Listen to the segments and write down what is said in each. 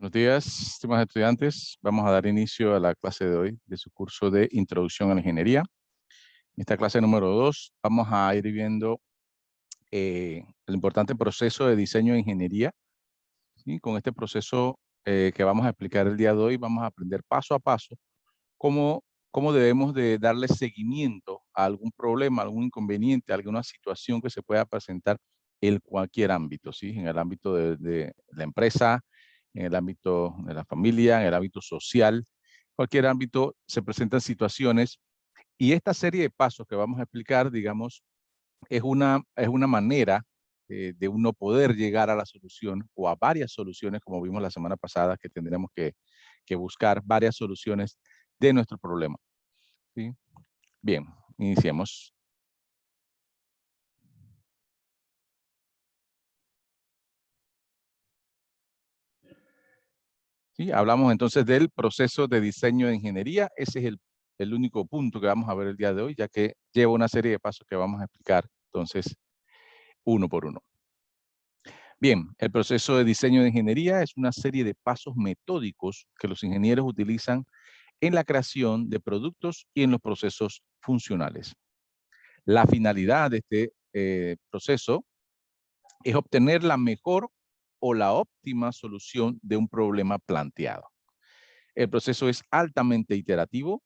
Buenos días, estimados estudiantes. Vamos a dar inicio a la clase de hoy de su curso de Introducción a la Ingeniería. En esta clase número 2 vamos a ir viendo el importante proceso de diseño de ingeniería. ¿Sí? Con este proceso que vamos a explicar el día de hoy, vamos a aprender paso a paso cómo debemos de darle seguimiento a algún problema, algún inconveniente, alguna situación que se pueda presentar en cualquier ámbito, ¿sí? En el ámbito de la empresa, en el ámbito de la familia, en el ámbito social, cualquier ámbito se presentan situaciones y esta serie de pasos que vamos a explicar, digamos, es una manera de uno poder llegar a la solución o a varias soluciones, como vimos la semana pasada, que tendremos que buscar varias soluciones de nuestro problema. ¿Sí? Bien, iniciemos. ¿Sí? Hablamos entonces del proceso de diseño de ingeniería. Ese es el único punto que vamos a ver el día de hoy, ya que lleva una serie de pasos que vamos a explicar entonces uno por uno. Bien, el proceso de diseño de ingeniería es una serie de pasos metódicos que los ingenieros utilizan en la creación de productos y en los procesos funcionales. La finalidad de este proceso es obtener la mejor o la óptima solución de un problema planteado. El proceso es altamente iterativo.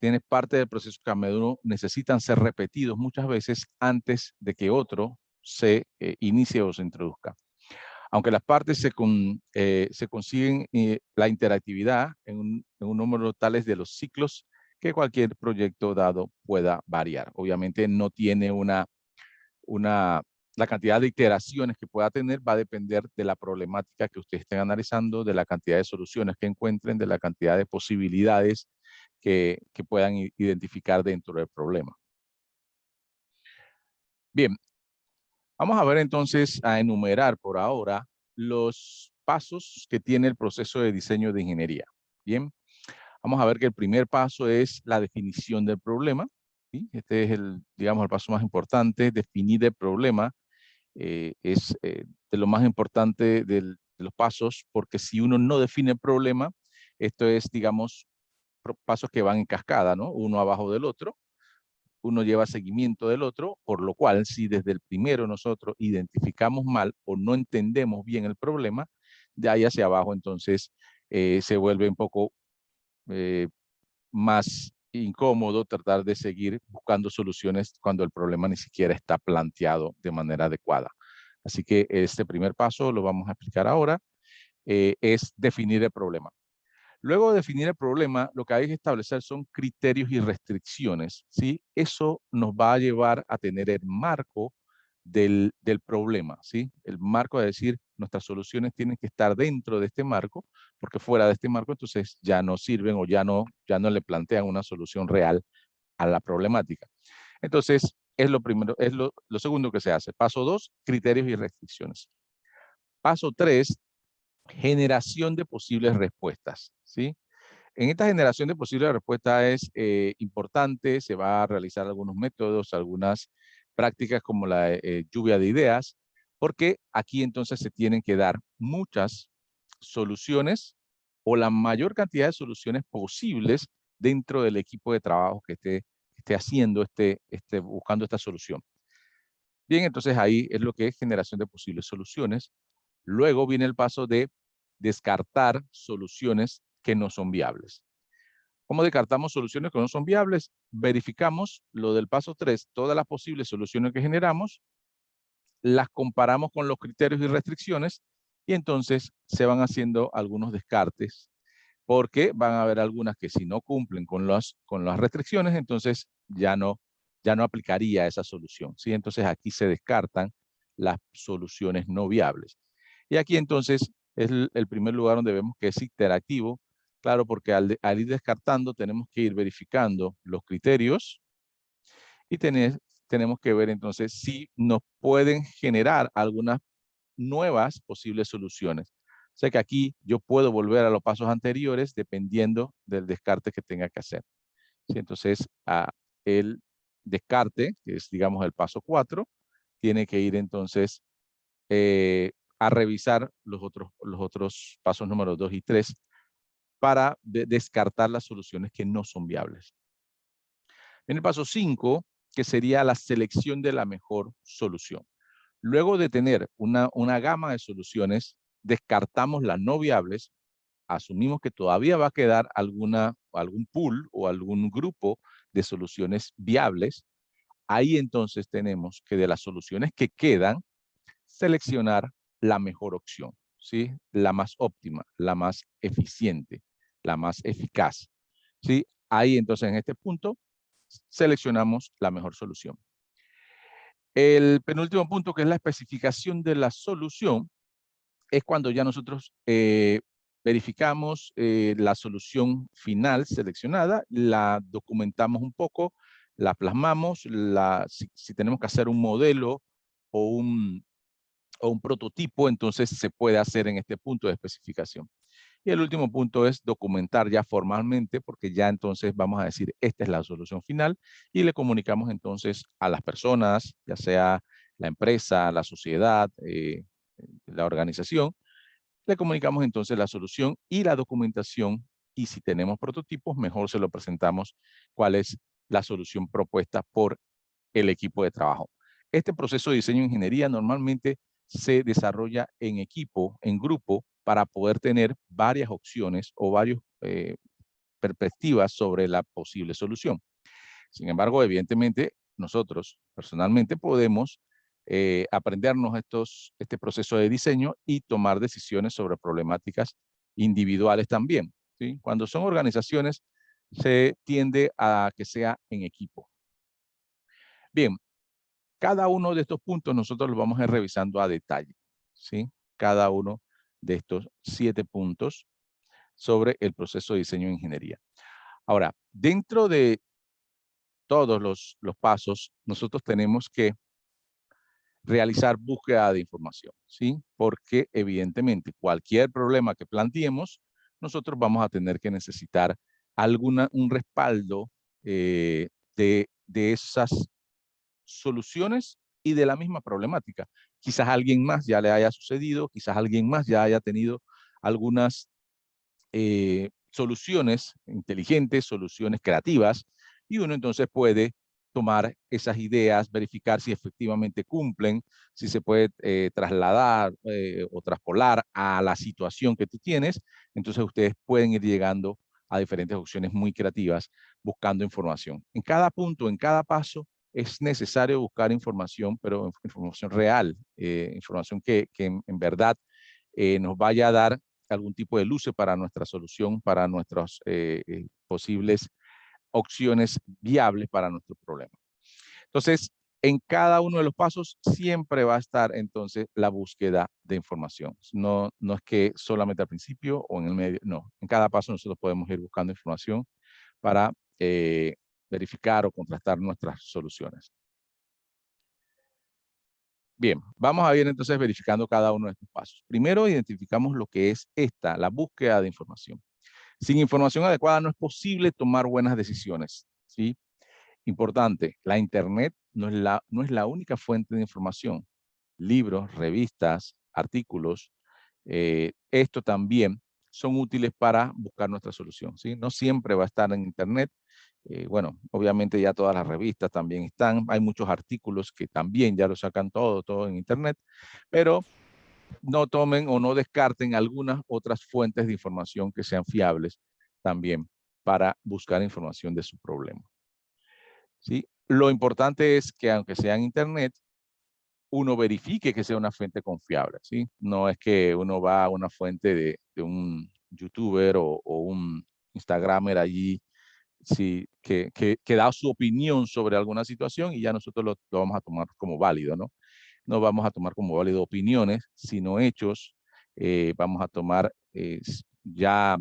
Tiene parte del proceso que a menudo necesitan ser repetidos muchas veces antes de que otro se inicie o se introduzca. Aunque las partes se consiguen la interactividad en un número tales de los ciclos que cualquier proyecto dado pueda variar. Obviamente no tiene la cantidad de iteraciones que pueda tener va a depender de la problemática que ustedes estén analizando, de la cantidad de soluciones que encuentren, de la cantidad de posibilidades que puedan identificar dentro del problema. Bien, vamos a ver entonces a enumerar por ahora los pasos que tiene el proceso de diseño de ingeniería. Bien, vamos a ver que el primer paso es la definición del problema. ¿Sí? Este es digamos, el paso más importante, definir el problema. Es de lo más importante de los pasos, porque si uno no define el problema, esto es, digamos, pasos que van en cascada, ¿no? Uno abajo del otro, uno lleva seguimiento del otro, por lo cual si desde el primero nosotros identificamos mal o no entendemos bien el problema, de ahí hacia abajo entonces se vuelve un poco más incómodo tratar de seguir buscando soluciones cuando el problema ni siquiera está planteado de manera adecuada. Así que este primer paso lo vamos a explicar ahora, es definir el problema. Luego de definir el problema, lo que hay que establecer son criterios y restricciones, ¿sí? Eso nos va a llevar a tener el marco del problema, ¿sí? El marco de decir, nuestras soluciones tienen que estar dentro de este marco, porque fuera de este marco entonces ya no sirven o ya no le plantean una solución real a la problemática. Entonces, es lo primero, es lo segundo que se hace. Paso 2, criterios y restricciones. Paso 3, generación de posibles respuestas, ¿sí? En esta generación de posibles respuestas es importante, se va a realizar algunos métodos, algunas prácticas como la lluvia de ideas, porque aquí entonces se tienen que dar muchas soluciones o la mayor cantidad de soluciones posibles dentro del equipo de trabajo que esté haciendo, buscando esta solución. Bien, entonces ahí es lo que es generación de posibles soluciones. Luego viene el paso de descartar soluciones que no son viables. ¿Cómo descartamos soluciones que no son viables? Verificamos lo del paso 3, todas las posibles soluciones que generamos, las comparamos con los criterios y restricciones y entonces se van haciendo algunos descartes porque van a haber algunas que si no cumplen con las restricciones, entonces ya no aplicaría esa solución, ¿sí? Entonces aquí se descartan las soluciones no viables. Y aquí entonces es el primer lugar donde vemos que es interactivo, claro, porque al ir descartando tenemos que ir verificando los criterios y tenemos que ver entonces si nos pueden generar algunas nuevas posibles soluciones. O sea que aquí yo puedo volver a los pasos anteriores dependiendo del descarte que tenga que hacer. ¿Sí? Entonces, el descarte, que es digamos el paso 4, tiene que ir entonces a revisar los otros pasos número 2 y 3 para descartar las soluciones que no son viables. En el paso 5, que sería la selección de la mejor solución. Luego de tener una gama de soluciones, descartamos las no viables, asumimos que todavía va a quedar algún pool o algún grupo de soluciones viables. Ahí entonces tenemos que de las soluciones que quedan, seleccionar la mejor opción, ¿sí? La más óptima, la más eficiente, la más eficaz, ¿sí? Ahí entonces en este punto seleccionamos la mejor solución. El penúltimo punto, que es la especificación de la solución, es cuando ya nosotros verificamos la solución final seleccionada, la documentamos un poco, la plasmamos, si tenemos que hacer un modelo o un prototipo, entonces se puede hacer en este punto de especificación. Y el último punto es documentar ya formalmente, porque ya entonces vamos a decir, esta es la solución final, y le comunicamos entonces a las personas, ya sea la empresa, la sociedad, la organización, le comunicamos entonces la solución y la documentación, y si tenemos prototipos, mejor se lo presentamos cuál es la solución propuesta por el equipo de trabajo. Este proceso de diseño de ingeniería normalmente se desarrolla en equipo, en grupo, para poder tener varias opciones o varias perspectivas sobre la posible solución. Sin embargo, evidentemente, nosotros personalmente podemos aprendernos este proceso de diseño y tomar decisiones sobre problemáticas individuales también, ¿sí? Cuando son organizaciones, se tiende a que sea en equipo. Bien, cada uno de estos puntos nosotros los vamos a ir revisando a detalle, ¿sí? Cada uno de estos 7 puntos sobre el proceso de diseño de ingeniería. Ahora, dentro de todos los pasos, nosotros tenemos que realizar búsqueda de información, ¿sí? Porque evidentemente cualquier problema que planteemos, nosotros vamos a tener que necesitar un respaldo de esas soluciones y de la misma problemática. Quizás a alguien más ya le haya sucedido, quizás alguien más ya haya tenido algunas soluciones inteligentes, soluciones creativas, y uno entonces puede tomar esas ideas, verificar si efectivamente cumplen, si se puede trasladar o traspolar a la situación que tú tienes. Entonces ustedes pueden ir llegando a diferentes opciones muy creativas buscando información. En cada punto, en cada paso, es necesario buscar información, pero información real, información que en verdad nos vaya a dar algún tipo de luces para nuestra solución, para nuestras posibles opciones viables para nuestro problema. Entonces, en cada uno de los pasos siempre va a estar entonces la búsqueda de información. No es que solamente al principio o en el medio, no. En cada paso nosotros podemos ir buscando información para verificar o contrastar nuestras soluciones. Bien, vamos a ir entonces verificando cada uno de estos pasos. Primero identificamos lo que es la búsqueda de información. Sin información adecuada no es posible tomar buenas decisiones, ¿sí? Importante, la Internet no es la única fuente de información. Libros, revistas, artículos, esto también son útiles para buscar nuestra solución, ¿sí? No siempre va a estar en Internet. Bueno, obviamente ya todas las revistas también están. Hay muchos artículos que también ya lo sacan todo en Internet, pero no tomen o no descarten algunas otras fuentes de información que sean fiables también para buscar información de su problema, ¿sí? Lo importante es que aunque sea en Internet, uno verifique que sea una fuente confiable, ¿sí? No es que uno va a una fuente de un youtuber o un instagramer allí, sí, que da su opinión sobre alguna situación y ya nosotros lo vamos a tomar como válido, ¿no? No vamos a tomar como válido opiniones, sino hechos. Vamos a tomar ya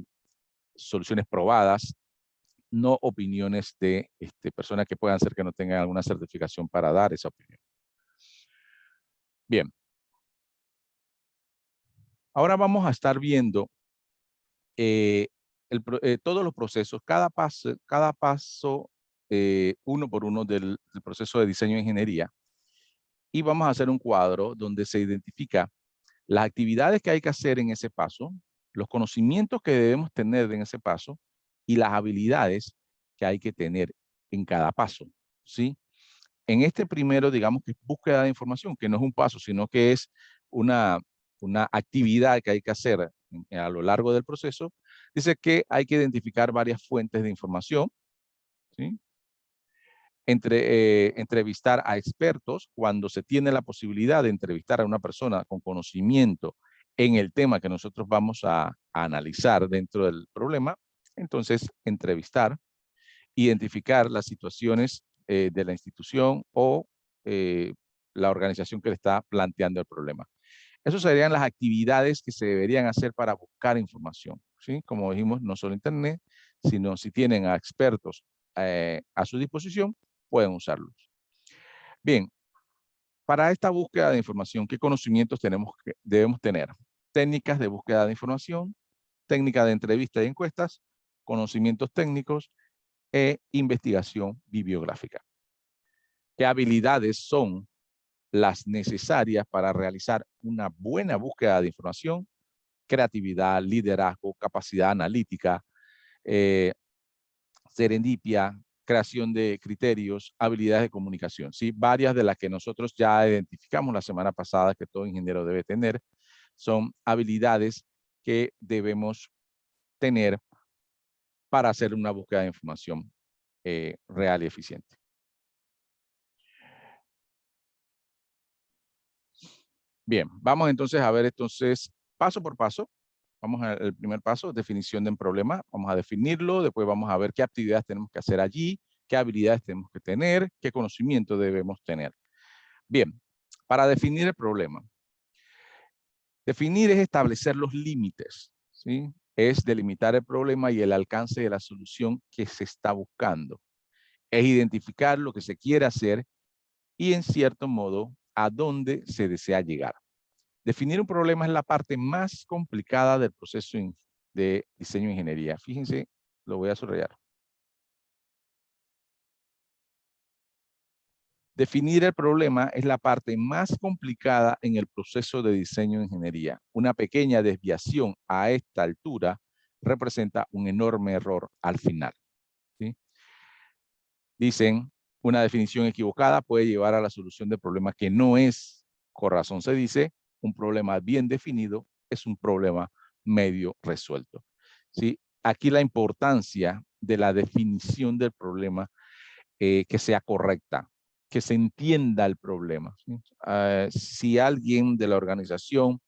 soluciones probadas, no opiniones de personas que puedan ser que no tengan alguna certificación para dar esa opinión. Bien. Ahora vamos a estar viendo todos los procesos, cada paso uno por uno del proceso de diseño de ingeniería, y vamos a hacer un cuadro donde se identifica las actividades que hay que hacer en ese paso, los conocimientos que debemos tener en ese paso y las habilidades que hay que tener en cada paso, ¿sí? En este primero, digamos que es búsqueda de información, que no es un paso, sino que es una actividad que hay que hacer a lo largo del proceso. Dice que hay que identificar varias fuentes de información, ¿sí? Entrevistar a expertos cuando se tiene la posibilidad de entrevistar a una persona con conocimiento en el tema que nosotros vamos a analizar dentro del problema. Entonces, entrevistar, identificar las situaciones de la institución o la organización que le está planteando el problema. Esas serían las actividades que se deberían hacer para buscar información, ¿sí? Como dijimos, no solo Internet, sino si tienen a expertos a su disposición, pueden usarlos. Bien, para esta búsqueda de información, ¿qué conocimientos debemos tener? Técnicas de búsqueda de información, técnicas de entrevista y encuestas, conocimientos técnicos e investigación bibliográfica. ¿Qué habilidades son las necesarias para realizar una buena búsqueda de información? Creatividad, liderazgo, capacidad analítica, serendipia, creación de criterios, habilidades de comunicación, ¿sí? Varias de las que nosotros ya identificamos la semana pasada que todo ingeniero debe tener son habilidades que debemos tener para hacer una búsqueda de información real y eficiente. Bien, vamos entonces a ver paso por paso. Vamos al primer paso, definición de un problema. Vamos a definirlo, después vamos a ver qué actividades tenemos que hacer allí, qué habilidades tenemos que tener, qué conocimiento debemos tener. Bien, para definir el problema. Definir es establecer los límites, ¿sí? Es delimitar el problema y el alcance de la solución que se está buscando. Es identificar lo que se quiere hacer y, en cierto modo, a dónde se desea llegar. Definir un problema es la parte más complicada del proceso de diseño de ingeniería. Fíjense, lo voy a subrayar. Definir el problema es la parte más complicada en el proceso de diseño de ingeniería. Una pequeña desviación a esta altura representa un enorme error al final, ¿sí? Dicen, una definición equivocada puede llevar a la solución del problema que no es. Con razón se dice, un problema bien definido es un problema medio resuelto, ¿sí? Aquí la importancia de la definición del problema que sea correcta, que se entienda el problema, ¿sí? Si alguien de la organización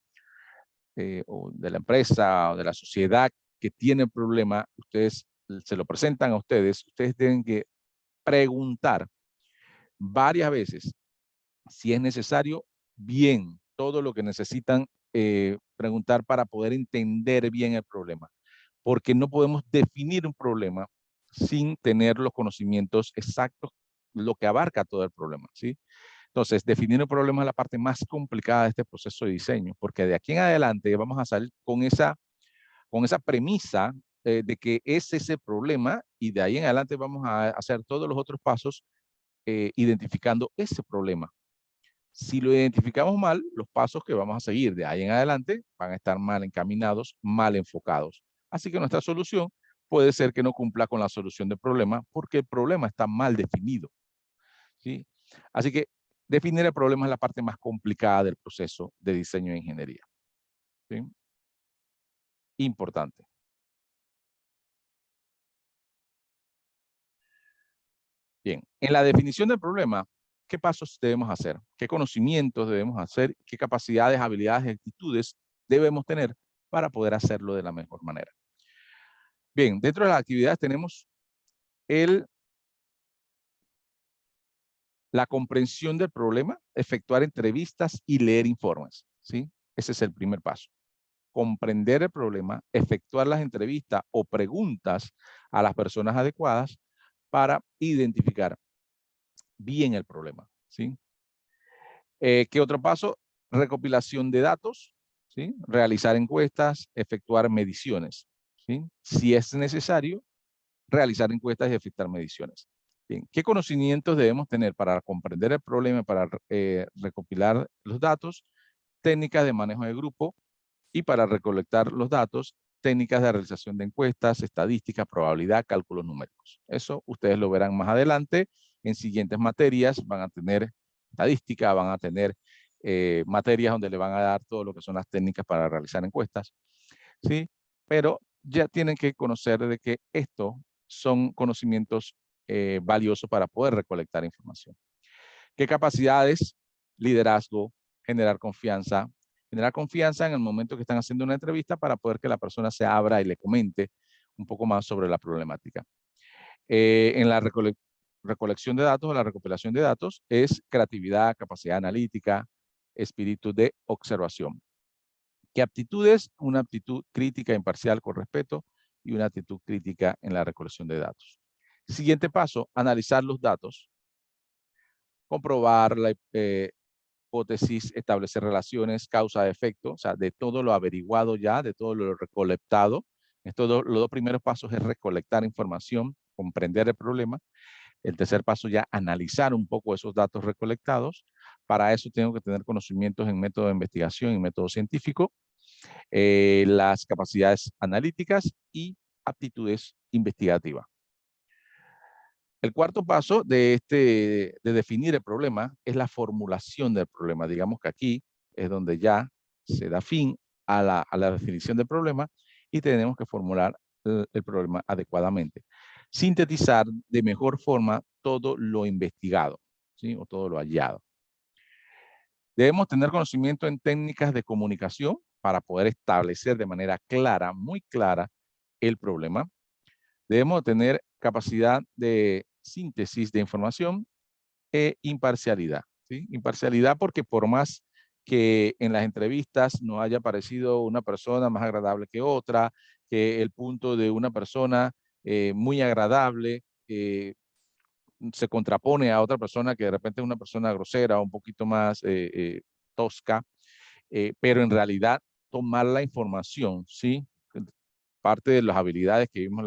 o de la empresa o de la sociedad que tiene el problema, ustedes se lo presentan a ustedes tienen que preguntar varias veces si es necesario, bien, todo lo que necesitan preguntar para poder entender bien el problema, porque no podemos definir un problema sin tener los conocimientos exactos, lo que abarca todo el problema, ¿sí? Entonces, definir un problema es la parte más complicada de este proceso de diseño, porque de aquí en adelante vamos a salir con esa premisa de que es ese problema y de ahí en adelante vamos a hacer todos los otros pasos identificando ese problema. Si lo identificamos mal, los pasos que vamos a seguir de ahí en adelante van a estar mal encaminados, mal enfocados. Así que nuestra solución puede ser que no cumpla con la solución del problema porque el problema está mal definido, ¿sí? Así que definir el problema es la parte más complicada del proceso de diseño de ingeniería, ¿sí? Importante. Bien, en la definición del problema, ¿qué pasos debemos hacer? ¿Qué conocimientos debemos hacer? ¿Qué capacidades, habilidades y actitudes debemos tener para poder hacerlo de la mejor manera? Bien, dentro de las actividades tenemos la comprensión del problema, efectuar entrevistas y leer informes, ¿sí? Ese es el primer paso. Comprender el problema, efectuar las entrevistas o preguntas a las personas adecuadas para identificar bien el problema, ¿sí? ¿Qué otro paso? Recopilación de datos, ¿sí? Realizar encuestas, efectuar mediciones, ¿sí? Si es necesario, realizar encuestas y efectuar mediciones. Bien, ¿qué conocimientos debemos tener para comprender el problema, para recopilar los datos? técnicas de manejo de grupo y para recolectar los datos, técnicas de realización de encuestas, estadísticas, probabilidad, cálculos numéricos. Eso ustedes lo verán más adelante en siguientes materias. Van a tener estadística, van a tener materias donde le van a dar todo lo que son las técnicas para realizar encuestas, ¿sí? Pero ya tienen que conocer de que estos son conocimientos valiosos para poder recolectar información. ¿Qué capacidades? Liderazgo, generar confianza. Generar confianza en el momento que están haciendo una entrevista para poder que la persona se abra y le comente un poco más sobre la problemática. En la recolección de datos o la recopilación de datos es creatividad, capacidad analítica, espíritu de observación. ¿Qué aptitudes? Una aptitud crítica imparcial con respeto y una actitud crítica en la recolección de datos. Siguiente paso, analizar los datos, comprobar la hipótesis, establecer relaciones, causa-efecto, o sea, de todo lo averiguado ya, de todo lo recolectado. Los dos primeros pasos es recolectar información, comprender el problema. El tercer paso ya analizar un poco esos datos recolectados. Para eso tengo que tener conocimientos en método de investigación y método científico, las capacidades analíticas y aptitudes investigativas. El cuarto paso de definir el problema es la formulación del problema. Digamos que aquí es donde ya se da fin a la definición del problema y tenemos que formular el problema adecuadamente. Sintetizar de mejor forma todo lo investigado, ¿sí? O todo lo hallado. Debemos tener conocimiento en técnicas de comunicación para poder establecer de manera clara, muy clara, el problema. Debemos tener capacidad de síntesis de información e imparcialidad, ¿sí? Imparcialidad porque por más que en las entrevistas no haya parecido una persona más agradable que otra, que el punto de una persona muy agradable se contrapone a otra persona que de repente es una persona grosera, un poquito más tosca, pero en realidad tomar la información, ¿sí? Parte de las habilidades que vimos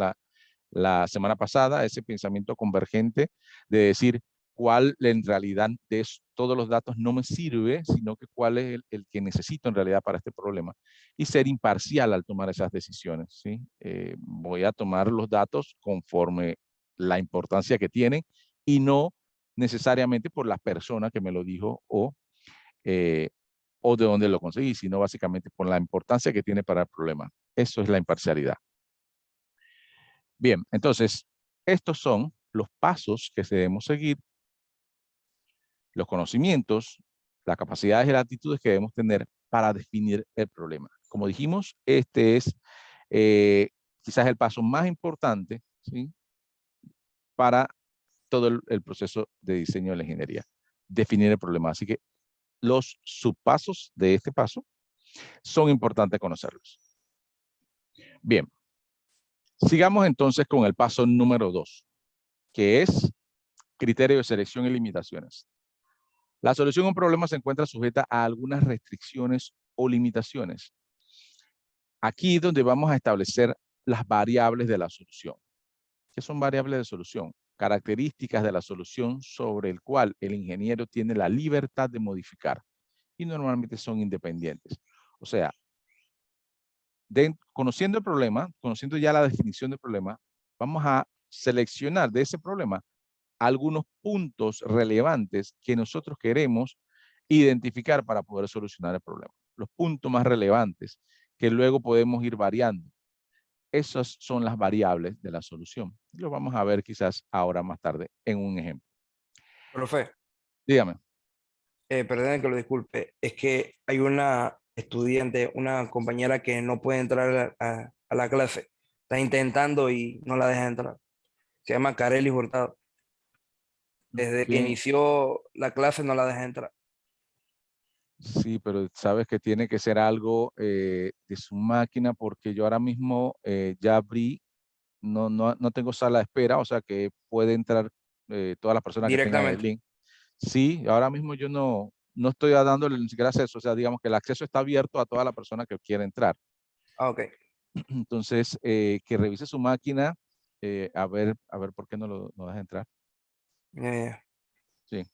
la semana pasada, ese pensamiento convergente de decir cuál en realidad de todos los datos no me sirve, sino que cuál es el que necesito en realidad para este problema. Y ser imparcial al tomar esas decisiones, ¿sí? Voy a tomar los datos conforme la importancia que tienen y no necesariamente por la persona que me lo dijo o de dónde lo conseguí, sino básicamente por la importancia que tiene para el problema. Eso es la imparcialidad. Bien, entonces, estos son los pasos que debemos seguir, los conocimientos, las capacidades y las actitudes que debemos tener para definir el problema. Como dijimos, este es quizás el paso más importante, ¿sí? Para todo el proceso de diseño de la ingeniería, definir el problema. Así que los subpasos de este paso son importantes conocerlos. Bien, sigamos entonces con el paso número 2, que es criterio de selección y limitaciones. La solución a un problema se encuentra sujeta a algunas restricciones o limitaciones. Aquí es donde vamos a establecer las variables de la solución. ¿Qué son variables de solución? Características de la solución sobre el cual el ingeniero tiene la libertad de modificar y normalmente son independientes. O sea, conociendo el problema, conociendo ya la definición del problema, vamos a seleccionar de ese problema algunos puntos relevantes que nosotros queremos identificar para poder solucionar el problema. Los puntos más relevantes que luego podemos ir variando. Esas son las variables de la solución. Lo vamos a ver quizás ahora más tarde en un ejemplo. Profe, Dígame. perdone que lo disculpe, es que hay una estudiante, una compañera que no puede entrar a la clase. Está intentando y no la deja entrar. Se llama Kareli Hurtado. Desde que Bien, inició la clase no la deja entrar. sí, pero sabes que tiene que ser algo de su máquina porque yo ahora mismo ya abrí, no tengo sala de espera, o sea que puede entrar todas las personas que tengan el Directamente. link. Sí, ahora mismo yo no estoy dándole ni siquiera acceso, o sea, digamos que el acceso está abierto a toda la persona que quiera entrar. Ah, ok. Entonces, que revise su máquina, a ver por qué no deja entrar. Eh, Sí.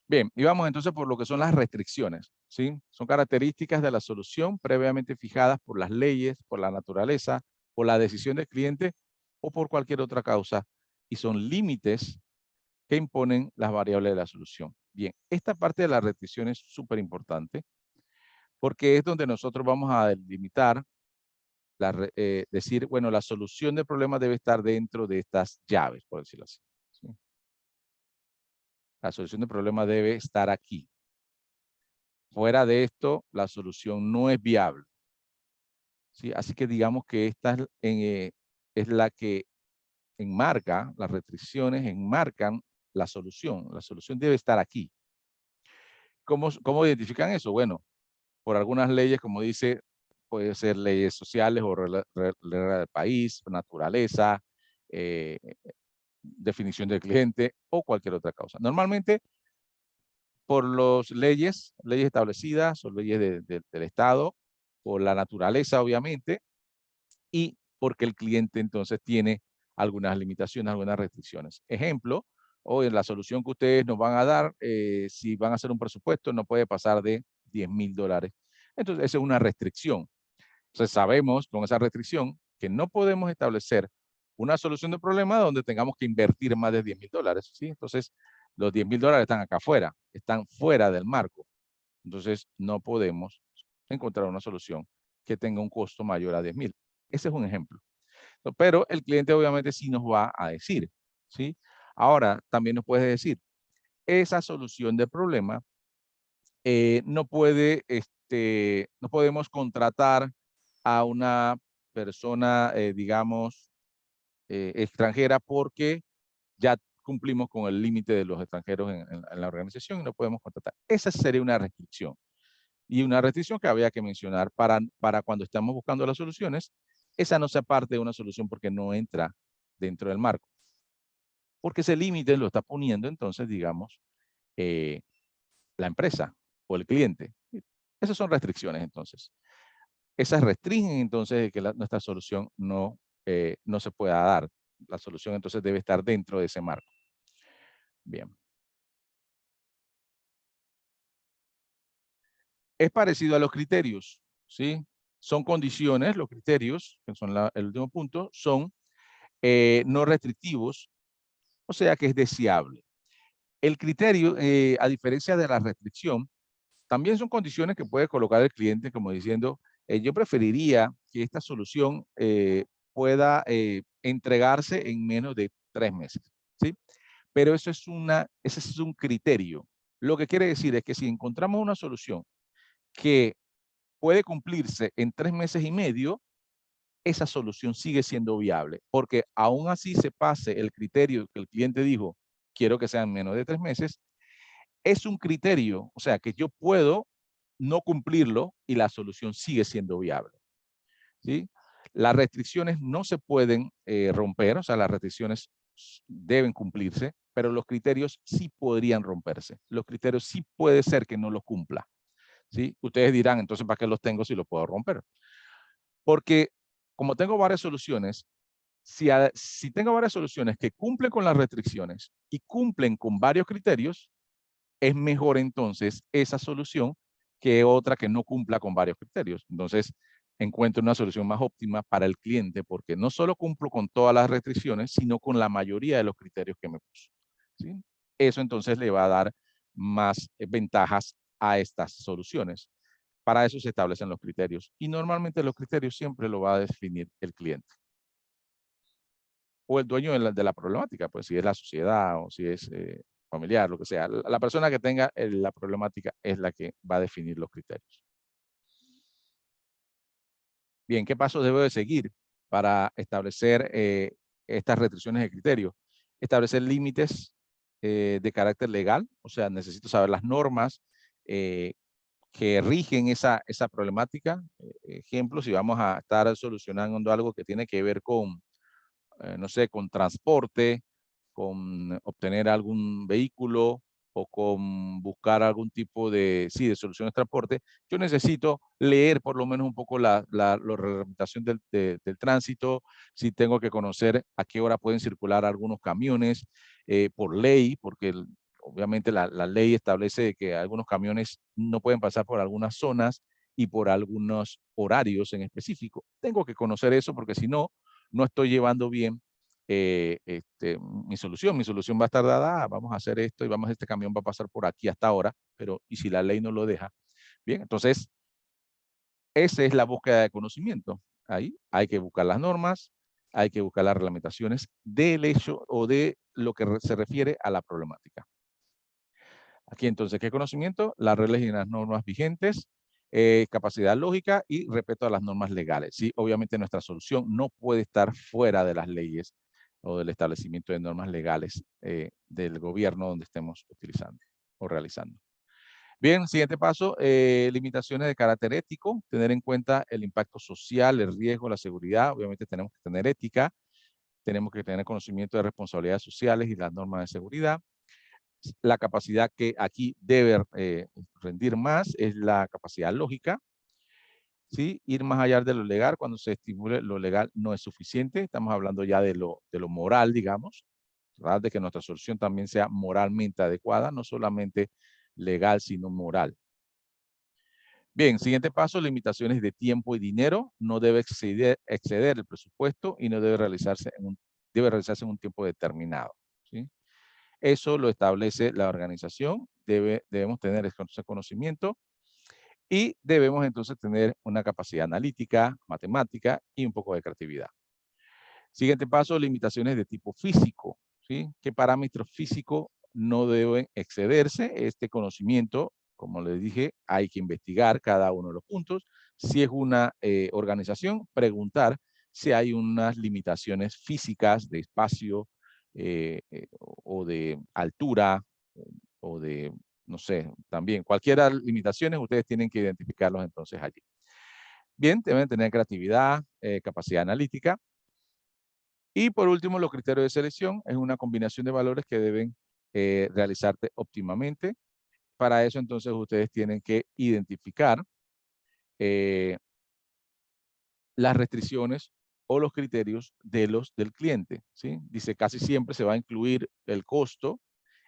Bien, y vamos entonces por lo que son las restricciones, ¿sí? Son características de la solución previamente fijadas por las leyes, por la naturaleza, por la decisión del cliente o por cualquier otra causa, y son límites que imponen las variables de la solución. Bien, esta parte de la restricción es súper importante porque es donde nosotros vamos a delimitar, decir, bueno, la solución del problema debe estar dentro de estas llaves, por decirlo así, ¿sí? La solución del problema debe estar aquí. Fuera de esto, la solución no es viable, ¿sí? Así que digamos que esta es la que enmarca, las restricciones enmarcan la solución. La solución debe estar aquí. ¿Cómo identifican eso? Bueno, por algunas leyes, como dice, puede ser leyes sociales o reglas del país, naturaleza, eh, definición del cliente o cualquier otra causa. Normalmente, por las leyes establecidas o leyes del Estado, por la naturaleza, obviamente, y porque el cliente entonces tiene algunas limitaciones, algunas restricciones. Ejemplo, hoy en la solución que ustedes nos van a dar, si van a hacer un presupuesto, no puede pasar de $10,000. Entonces, esa es una restricción. Entonces, sabemos con esa restricción que no podemos establecer una solución de problema donde tengamos que invertir más de $10,000, ¿sí? Entonces, los $10,000 están acá afuera, están fuera del marco. Entonces, no podemos encontrar una solución que tenga un costo mayor a 10,000. Ese es un ejemplo. Pero el cliente obviamente sí nos va a decir, ¿sí? Ahora, también nos puede decir, esa solución del problema no podemos contratar a una persona, digamos, extranjera porque ya cumplimos con el límite de los extranjeros en la organización y no podemos contratar. Esa sería una restricción. Y una restricción que había que mencionar para cuando estamos buscando las soluciones, esa no sea parte de una solución porque no entra dentro del marco. Porque ese límite lo está poniendo entonces, digamos, eh, la empresa o el cliente. Esas son restricciones entonces. Esas restringen entonces de que nuestra solución no se pueda dar. La solución entonces debe estar dentro de ese marco. Bien. Es parecido a los criterios, ¿sí? Son condiciones, los criterios, que son el último punto, son no restrictivos, o sea que es deseable. El criterio, a diferencia de la restricción, también son condiciones que puede colocar el cliente como diciendo, yo preferiría que esta solución pueda entregarse en menos de 3 meses, ¿sí? Pero ese es un criterio. Lo que quiere decir es que si encontramos una solución que puede cumplirse en 3 meses y medio, esa solución sigue siendo viable, porque aún así se pase el criterio que el cliente dijo, quiero que sean menos de 3 meses, es un criterio, o sea, que yo puedo no cumplirlo y la solución sigue siendo viable, ¿sí? Las restricciones no se pueden romper, o sea, las restricciones deben cumplirse, pero los criterios sí podrían romperse. Los criterios sí puede ser que no los cumpla, ¿sí? Ustedes dirán, entonces, ¿para qué los tengo si los puedo romper? Porque como tengo varias soluciones, si tengo varias soluciones que cumplen con las restricciones y cumplen con varios criterios, es mejor entonces esa solución que otra que no cumpla con varios criterios. Entonces, encuentro una solución más óptima para el cliente porque no solo cumplo con todas las restricciones, sino con la mayoría de los criterios que me puso, ¿sí? Eso entonces le va a dar más ventajas a estas soluciones. Para eso se establecen los criterios y normalmente los criterios siempre lo va a definir el cliente o el dueño de la problemática, pues si es la sociedad o si es familiar, lo que sea. La persona que tenga la problemática es la que va a definir los criterios. Bien, ¿qué pasos debo de seguir para establecer estas restricciones de criterio? Establecer límites de carácter legal, o sea, necesito saber las normas que rigen esa problemática. Ejemplo, si vamos a estar solucionando algo que tiene que ver con no sé, con transporte, con obtener algún vehículo o con buscar algún tipo de solución de transporte, yo necesito leer por lo menos un poco la reglamentación del tránsito, si tengo que conocer a qué hora pueden circular algunos camiones por ley, porque obviamente la ley establece que algunos camiones no pueden pasar por algunas zonas y por algunos horarios en específico. Tengo que conocer eso porque si no, no estoy llevando bien mi solución. Mi solución va a estar dada, vamos a hacer esto y este camión va a pasar por aquí hasta ahora, pero ¿y si la ley no lo deja? Bien, entonces, esa es la búsqueda de conocimiento. Ahí hay que buscar las normas, hay que buscar las reglamentaciones del hecho o de lo que se refiere a la problemática. Aquí entonces, ¿qué conocimiento? Las reglas y las normas vigentes, capacidad lógica y respeto a las normas legales. Sí, obviamente nuestra solución no puede estar fuera de las leyes o del establecimiento de normas legales del gobierno donde estemos utilizando o realizando. Bien, siguiente paso, limitaciones de carácter ético, tener en cuenta el impacto social, el riesgo, la seguridad. Obviamente tenemos que tener ética, tenemos que tener conocimiento de responsabilidades sociales y las normas de seguridad. La capacidad que aquí debe rendir más es la capacidad lógica, ¿sí? Ir más allá de lo legal, cuando se estimule lo legal no es suficiente, estamos hablando ya de lo moral, digamos, ¿verdad? De que nuestra solución también sea moralmente adecuada, no solamente legal, sino moral. Bien, siguiente paso, limitaciones de tiempo y dinero. No debe exceder el presupuesto y no debe realizarse en un tiempo determinado, ¿sí? Eso lo establece la organización. Debemos tener ese conocimiento y debemos entonces tener una capacidad analítica, matemática y un poco de creatividad. Siguiente paso, limitaciones de tipo físico, ¿sí? ¿Qué parámetros físicos no deben excederse? Este conocimiento, como les dije, hay que investigar cada uno de los puntos. Si es una organización, preguntar si hay unas limitaciones físicas de espacio o de altura o de, no sé, también cualquier limitaciones, ustedes tienen que identificarlos entonces allí. Bien, deben tener creatividad, capacidad analítica. Y por último, los criterios de selección es una combinación de valores que deben realizarse óptimamente. Para eso, entonces, ustedes tienen que identificar eh, las restricciones o los criterios del cliente, ¿sí? Dice, casi siempre se va a incluir el costo,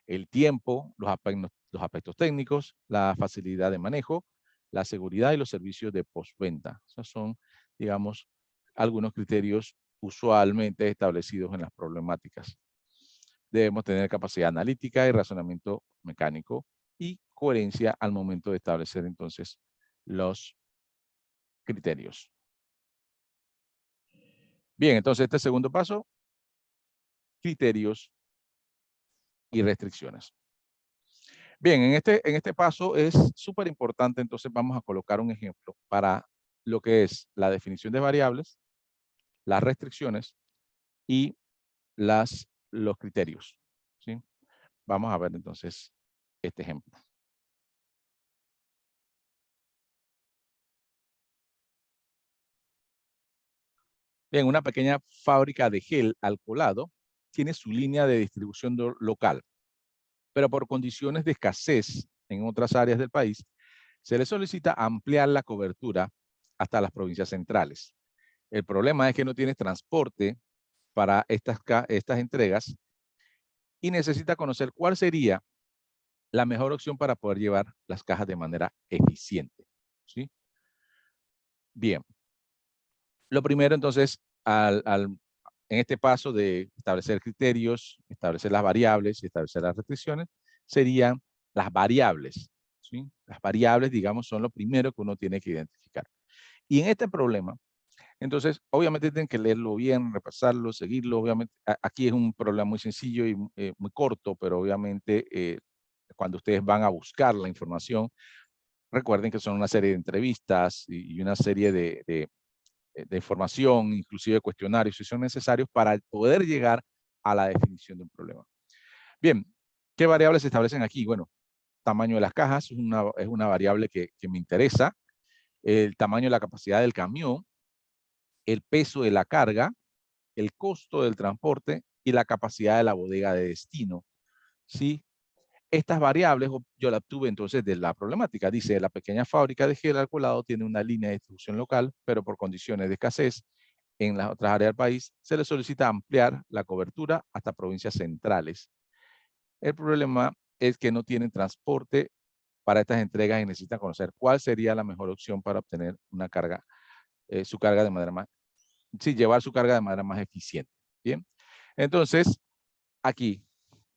el tiempo, los aspectos técnicos, la facilidad de manejo, la seguridad y los servicios de postventa. Esos son, digamos, algunos criterios usualmente establecidos en las problemáticas. Debemos tener capacidad analítica y razonamiento mecánico y coherencia al momento de establecer entonces los criterios. Bien, entonces este segundo paso, criterios y restricciones. Bien, en este paso es súper importante, entonces vamos a colocar un ejemplo para lo que es la definición de variables, las restricciones y los criterios, ¿sí? Vamos a ver entonces este ejemplo. Bien, una pequeña fábrica de gel alcoholado tiene su línea de distribución local, pero por condiciones de escasez en otras áreas del país, se le solicita ampliar la cobertura hasta las provincias centrales. El problema es que no tiene transporte para estas entregas y necesita conocer cuál sería la mejor opción para poder llevar las cajas de manera eficiente, ¿sí? Bien, lo primero entonces, en este paso de establecer criterios, establecer las variables y establecer las restricciones, serían las variables, ¿sí? Las variables, digamos, son lo primero que uno tiene que identificar. Y en este problema, entonces, obviamente tienen que leerlo bien, repasarlo, seguirlo. Obviamente, aquí es un problema muy sencillo y muy corto, pero obviamente cuando ustedes van a buscar la información, recuerden que son una serie de entrevistas y una serie de información, inclusive cuestionarios, si son necesarios para poder llegar a la definición de un problema. Bien, ¿qué variables se establecen aquí? Bueno, tamaño de las cajas es una variable que me interesa, el tamaño y la capacidad del camión, el peso de la carga, el costo del transporte y la capacidad de la bodega de destino. ¿Sí? Estas variables yo las obtuve entonces de la problemática. Dice, la pequeña fábrica de gel alcoholado tiene una línea de distribución local, pero por condiciones de escasez en las otras áreas del país, se le solicita ampliar la cobertura hasta provincias centrales. El problema es que no tienen transporte para estas entregas y necesitan conocer cuál sería la mejor opción para obtener una carga, su carga de manera más, sí, llevar su carga de manera más eficiente. Bien, entonces aquí,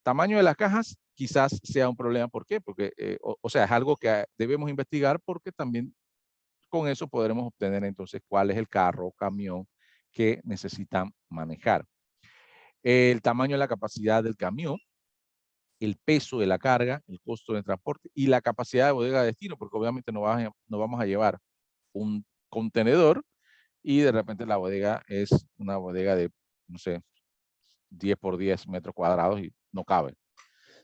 tamaño de las cajas quizás sea un problema. ¿Por qué? Porque, o sea, es algo que debemos investigar porque también con eso podremos obtener entonces cuál es el carro o camión que necesitan manejar. El tamaño y la capacidad del camión, el peso de la carga, el costo de transporte y la capacidad de bodega de destino, porque obviamente no vamos a llevar un contenedor y de repente la bodega es una bodega de, no sé, 10 por 10 metros cuadrados y no cabe.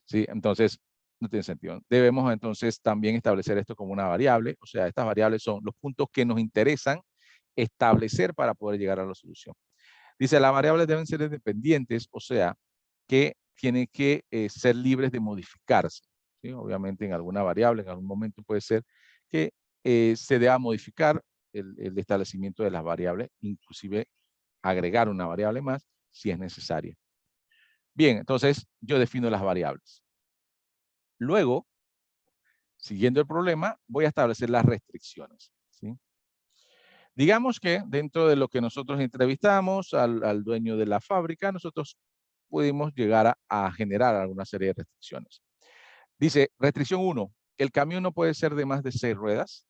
¿Sí? Entonces, no tiene sentido. Debemos entonces también establecer esto como una variable, o sea, estas variables son los puntos que nos interesan establecer para poder llegar a la solución. Dice, las variables deben ser independientes, o sea, que tienen que ser libres de modificarse. ¿Sí? Obviamente en alguna variable, en algún momento puede ser que se deba modificar el establecimiento de las variables, inclusive agregar una variable más si es necesaria. Bien, entonces yo defino las variables. Luego, siguiendo el problema, voy a establecer las restricciones. ¿Sí? Digamos que dentro de lo que nosotros entrevistamos al dueño de la fábrica, nosotros pudimos llegar a generar alguna serie de restricciones. Dice, restricción 1, el camión no puede ser de más de 6 ruedas.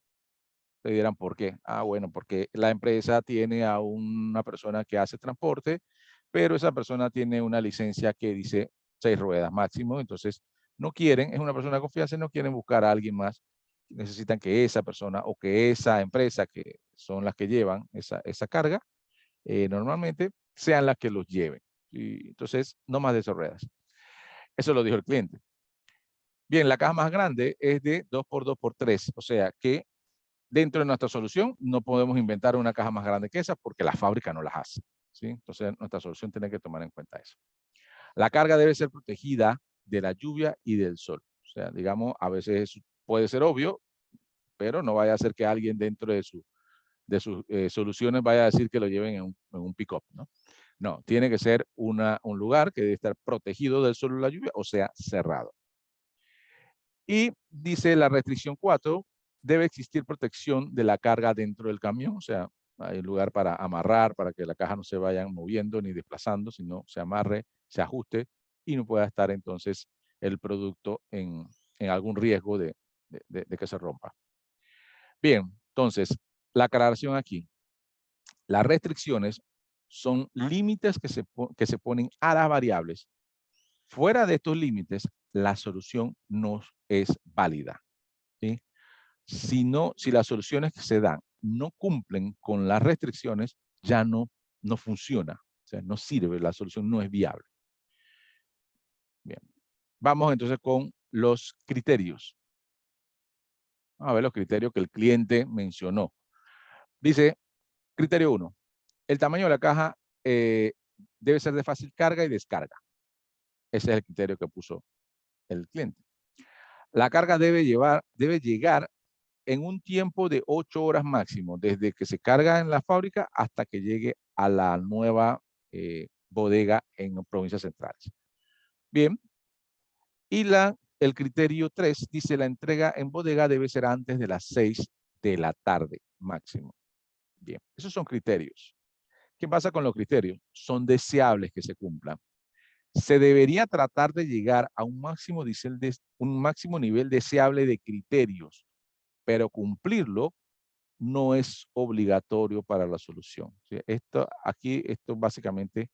Te dirán, ¿por qué? Ah, bueno, porque la empresa tiene a una persona que hace transporte, pero esa persona tiene una licencia que dice 6 ruedas máximo, entonces no quieren, es una persona de confianza y no quieren buscar a alguien más. Necesitan que esa persona o que esa empresa, que son las que llevan esa carga, normalmente sean las que los lleven. Y entonces, no más de 6 ruedas. Eso lo dijo el cliente. Bien, la caja más grande es de 2x2x3, o sea que dentro de nuestra solución no podemos inventar una caja más grande que esa porque la fábrica no las hace. ¿Sí? Entonces, nuestra solución tiene que tomar en cuenta eso. La carga debe ser protegida de la lluvia y del sol. O sea, digamos, a veces puede ser obvio, pero no vaya a ser que alguien dentro de sus soluciones vaya a decir que lo lleven en un pick-up, ¿no? No, tiene que ser un lugar que debe estar protegido del sol y la lluvia, o sea, cerrado. Y dice la restricción 4, debe existir protección de la carga dentro del camión, o sea, hay lugar para amarrar, para que la caja no se vaya moviendo ni desplazando, sino se amarre, se ajuste y no pueda estar entonces el producto en algún riesgo de que se rompa. Bien, entonces, la aclaración aquí. Las restricciones son límites que se ponen a las variables. Fuera de estos límites, la solución no es válida. ¿Sí? Si las soluciones que se dan no cumplen con las restricciones, ya no funciona. O sea, no sirve, la solución no es viable. Bien. Vamos entonces con los criterios. Vamos a ver los criterios que el cliente mencionó. Dice, criterio 1, el tamaño de la caja debe ser de fácil carga y descarga. Ese es el criterio que puso el cliente. La carga debe llegar en un tiempo de 8 horas máximo, desde que se carga en la fábrica hasta que llegue a la nueva bodega en provincias centrales. Bien, y el criterio 3 dice la entrega en bodega debe ser antes de las 6 de la tarde máximo. Bien, esos son criterios. ¿Qué pasa con los criterios? Son deseables que se cumplan. Se debería tratar de llegar a un máximo nivel deseable de criterios, pero cumplirlo no es obligatorio para la solución. ¿Sí? Esto básicamente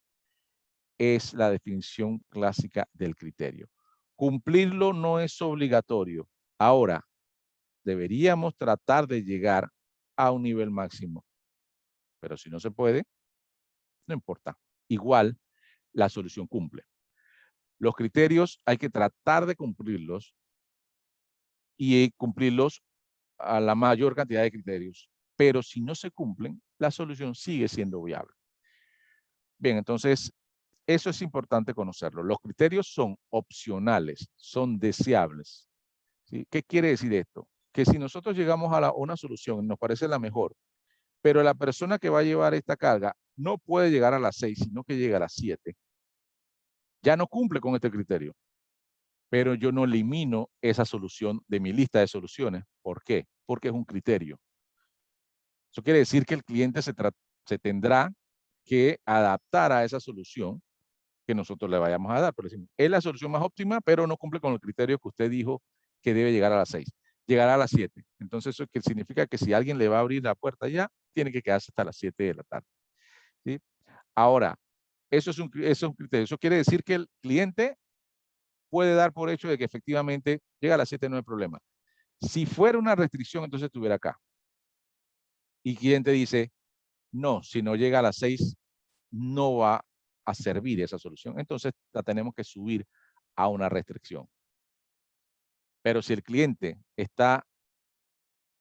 es la definición clásica del criterio. Cumplirlo no es obligatorio. Ahora, deberíamos tratar de llegar a un nivel máximo, pero si no se puede, no importa. Igual, la solución cumple. Los criterios hay que tratar de cumplirlos y cumplirlos a la mayor cantidad de criterios. Pero si no se cumplen, la solución sigue siendo viable. Bien, entonces, eso es importante conocerlo. Los criterios son opcionales, son deseables. ¿Sí? ¿Qué quiere decir esto? Que si nosotros llegamos a una solución y nos parece la mejor, pero la persona que va a llevar esta carga no puede llegar a las 6, sino que llega a las 7, ya no cumple con este criterio. pero yo no elimino esa solución de mi lista de soluciones. ¿Por qué? Porque es un criterio. Eso quiere decir que el cliente se tendrá que adaptar a esa solución que nosotros le vayamos a dar. Por decir, es la solución más óptima, pero no cumple con el criterio que usted dijo que debe llegar a las 6. Llegará a las 7. Entonces, eso significa que si alguien le va a abrir la puerta ya, tiene que quedarse hasta las 7 de la tarde. ¿Sí? Ahora, eso es un criterio. Eso quiere decir que el cliente puede dar por hecho de que efectivamente llega a las 7, no hay problema. Si fuera una restricción, entonces estuviera acá. Y el cliente dice, no, si no llega a las 6, no va a servir esa solución. Entonces la tenemos que subir a una restricción. Pero si el cliente está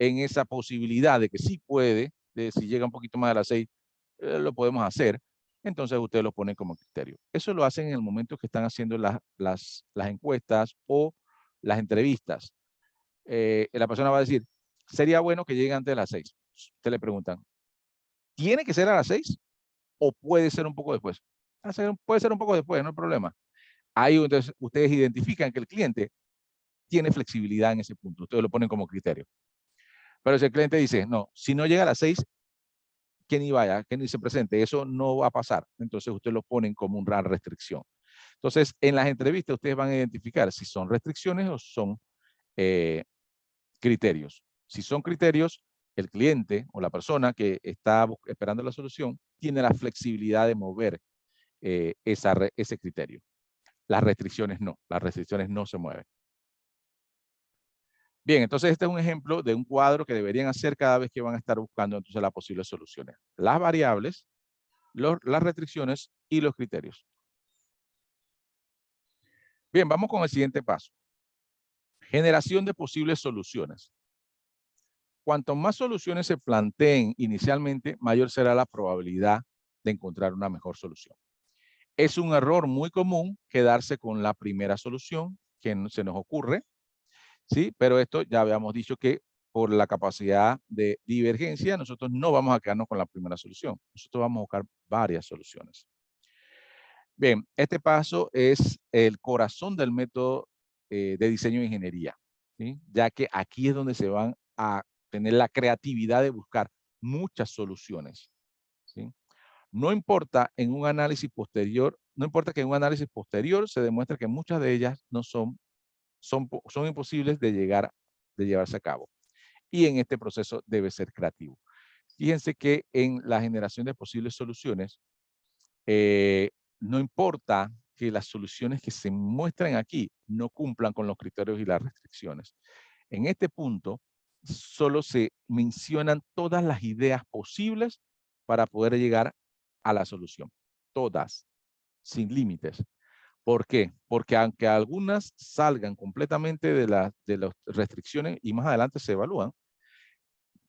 en esa posibilidad de que sí puede, de si llega un poquito más a las 6, lo podemos hacer, entonces ustedes lo ponen como criterio. Eso lo hacen en el momento que están haciendo las encuestas o las entrevistas. La persona va a decir, sería bueno que llegue antes de las 6. Usted le preguntan, ¿tiene que ser a las 6 o puede ser un poco después? Puede ser un poco después, no hay problema. Ahí entonces ustedes identifican que el cliente tiene flexibilidad en ese punto. Ustedes lo ponen como criterio. Pero si el cliente dice, no, si no llega a las 6, que ni vaya, que ni se presente, eso no va a pasar. Entonces ustedes lo ponen como una restricción. Entonces, en las entrevistas ustedes van a identificar si son restricciones o son criterios. Si son criterios, el cliente o la persona que está esperando la solución tiene la flexibilidad de mover ese criterio. Las restricciones no se mueven. Bien, entonces este es un ejemplo de un cuadro que deberían hacer cada vez que van a estar buscando entonces las posibles soluciones. Las variables, las restricciones y los criterios. Bien, vamos con el siguiente paso. Generación de posibles soluciones. Cuanto más soluciones se planteen inicialmente, mayor será la probabilidad de encontrar una mejor solución. Es un error muy común quedarse con la primera solución que se nos ocurre, ¿sí? Pero esto ya habíamos dicho que por la capacidad de divergencia, nosotros no vamos a quedarnos con la primera solución. Nosotros vamos a buscar varias soluciones. Bien, este paso es el corazón del método de diseño de ingeniería, ¿sí? Ya que aquí es donde se van a tener la creatividad de buscar muchas soluciones, ¿sí? No importa que en un análisis posterior se demuestre que muchas de ellas no son imposibles de llevarse a cabo. Y en este proceso debe ser creativo. Fíjense que en la generación de posibles soluciones, no importa que las soluciones que se muestran aquí no cumplan con los criterios y las restricciones. En este punto, solo se mencionan todas las ideas posibles para poder llegar a la solución. Todas, sin límites. ¿Por qué? Porque aunque algunas salgan completamente de las restricciones y más adelante se evalúan,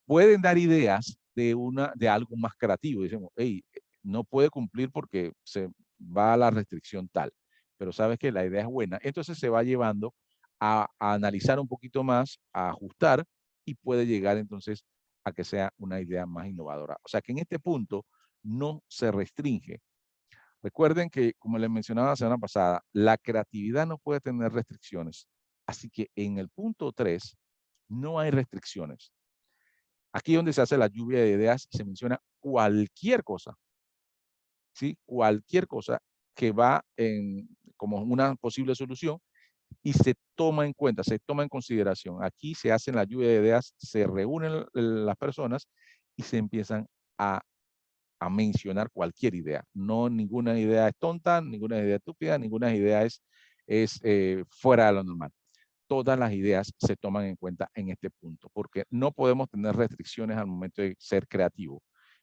pueden dar ideas de algo más creativo. Decimos, hey, no puede cumplir porque se va a la restricción tal, pero sabes que la idea es buena. Entonces se va llevando a analizar un poquito más, a ajustar y puede llegar entonces a que sea una idea más innovadora. O sea que en este punto no se restringe. Recuerden que, como les mencionaba la semana pasada, la creatividad no puede tener restricciones. Así que en el punto 3 no hay restricciones. Aquí donde se hace la lluvia de ideas se menciona cualquier cosa, ¿sí? Cualquier cosa que va como una posible solución y se toma en cuenta, se toma en consideración. Aquí se hace la lluvia de ideas, se reúnen las personas y se empiezan a mencionar cualquier idea. No, ninguna idea es tonta, ninguna idea es estúpida, ninguna idea es fuera de lo normal. Todas las ideas se toman en cuenta en este punto, porque no podemos tener restricciones al momento de ser creativo.